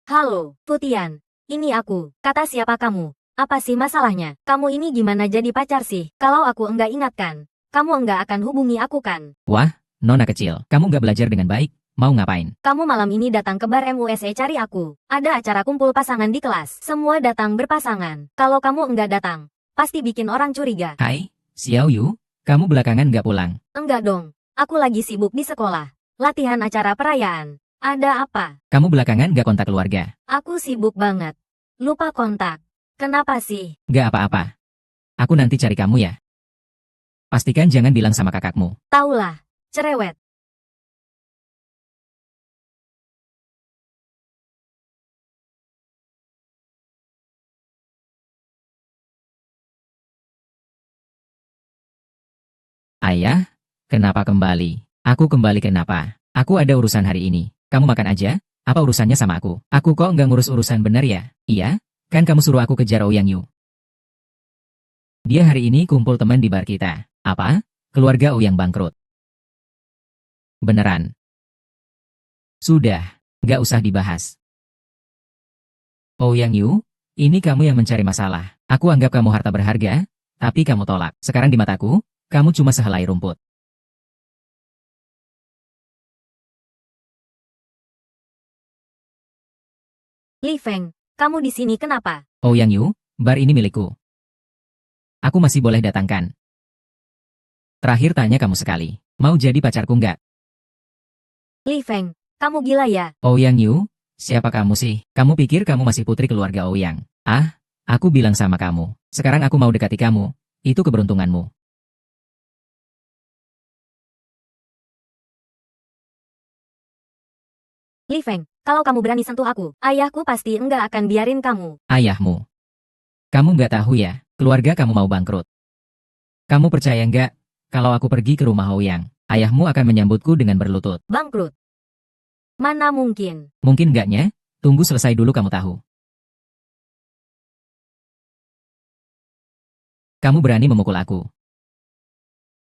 B: Halo, Putian. Ini aku. Kata siapa kamu? Apa sih masalahnya? Kamu ini gimana jadi pacar sih? Kalau aku enggak ingatkan, kamu enggak akan hubungi aku kan?
A: Wah, nona kecil, kamu nggak belajar dengan baik, mau ngapain?
B: Kamu malam ini datang ke bar MUSE cari aku. Ada acara kumpul pasangan di kelas. Semua datang berpasangan. Kalau kamu enggak datang, pasti bikin orang curiga.
A: Hai, Xiao Yu, kamu belakangan nggak pulang.
B: Enggak dong. Aku lagi sibuk di sekolah. Latihan acara perayaan. Ada apa?
A: Kamu belakangan nggak kontak keluarga.
B: Aku sibuk banget. Lupa kontak. Kenapa sih?
A: Nggak apa-apa. Aku nanti cari kamu ya. Pastikan jangan bilang sama kakakmu.
B: Taulah. Cerewet.
A: Ayah, kenapa kembali? Aku kembali kenapa? Aku ada urusan hari ini. Kamu makan aja? Apa urusannya sama aku? Aku kok nggak ngurus urusan benar ya? Iya, kan kamu suruh aku kejar Ouyang Yu. Dia hari ini kumpul teman di bar kita. Apa? Keluarga Ouyang bangkrut. Beneran. Sudah, nggak usah dibahas. Ouyang Yu, ini kamu yang mencari masalah. Aku anggap kamu harta berharga, tapi kamu tolak. Sekarang di mataku, kamu cuma sehelai rumput.
B: Li Feng, kamu di sini kenapa?
A: Ouyang Yu, bar ini milikku. Aku masih boleh datangkan. Terakhir tanya kamu sekali, mau jadi pacarku nggak?
B: Li Feng, kamu gila ya?
A: Ouyang Yu, siapa kamu sih? Kamu pikir kamu masih putri keluarga Ouyang? Ah, aku bilang sama kamu. Sekarang aku mau dekati kamu. Itu keberuntunganmu.
B: Li Feng, kalau kamu berani sentuh aku, ayahku pasti enggak akan biarin kamu.
A: Ayahmu. Kamu nggak tahu ya, keluarga kamu mau bangkrut. Kamu percaya nggak, kalau aku pergi ke rumah Ouyang, ayahmu akan menyambutku dengan berlutut.
B: Bangkrut. Mana mungkin?
A: Mungkin nggaknya, tunggu selesai dulu kamu tahu. Kamu berani memukul aku.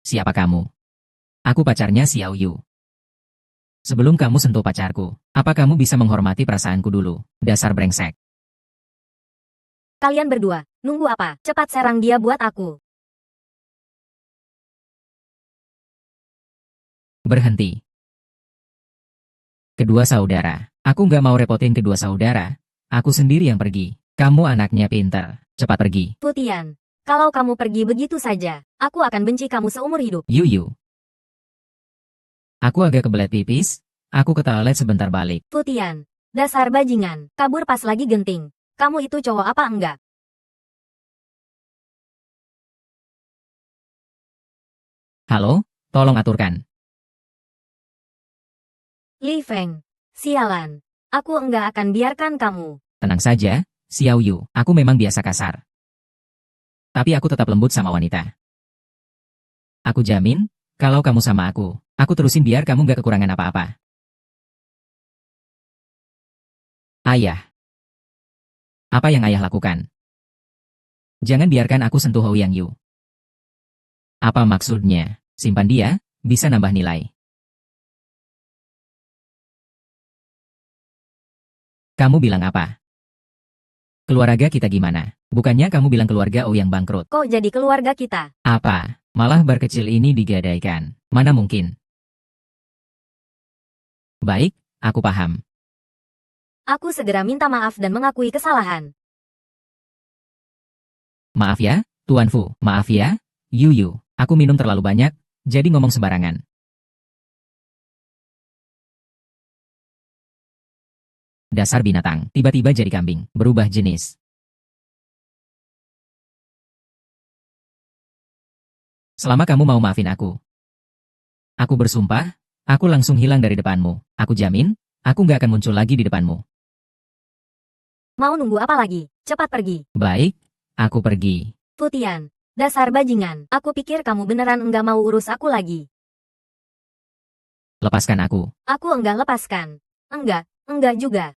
A: Siapa kamu? Aku pacarnya Xiao Yu. Sebelum kamu sentuh pacarku, apa kamu bisa menghormati perasaanku dulu? Dasar brengsek.
B: Kalian berdua, nunggu apa? Cepat serang dia buat aku.
A: Berhenti. Kedua saudara. Aku nggak mau repotin kedua saudara. Aku sendiri yang pergi. Kamu anaknya pinter. Cepat pergi.
B: Putian, kalau kamu pergi begitu saja, aku akan benci kamu seumur hidup.
A: Yu. Aku agak kebelet pipis. Aku ke toilet sebentar balik.
B: Putian, dasar bajingan, kabur pas lagi genting. Kamu itu cowok apa enggak?
A: Halo, tolong aturkan.
B: Li Feng, sialan. Aku enggak akan biarkan kamu.
A: Tenang saja, Xiao Yu. Aku memang biasa kasar. Tapi aku tetap lembut sama wanita. Aku jamin, kalau kamu sama aku terusin biar kamu gak kekurangan apa-apa. Ayah. Apa yang ayah lakukan? Jangan biarkan aku sentuh Ouyang Yu. Apa maksudnya? Simpan dia, bisa nambah nilai. Kamu bilang apa? Keluarga kita gimana? Bukannya kamu bilang keluarga Ouyang bangkrut.
B: Kok jadi keluarga kita?
A: Apa? Malah bar kecil ini digadaikan. Mana mungkin? Baik, aku paham.
B: Aku segera minta maaf dan mengakui kesalahan.
A: Maaf ya, Tuan Fu. Maaf ya, Yu. Aku minum terlalu banyak, jadi ngomong sembarangan. Dasar binatang, tiba-tiba jadi kambing, berubah jenis. Selama kamu mau maafin aku bersumpah, aku langsung hilang dari depanmu. Aku jamin, aku nggak akan muncul lagi di depanmu.
B: Mau nunggu apa lagi? Cepat pergi.
A: Baik, aku pergi.
B: Futian, dasar bajingan. Aku pikir kamu beneran enggak mau urus aku lagi.
A: Lepaskan aku.
B: Aku enggak lepaskan. Enggak juga.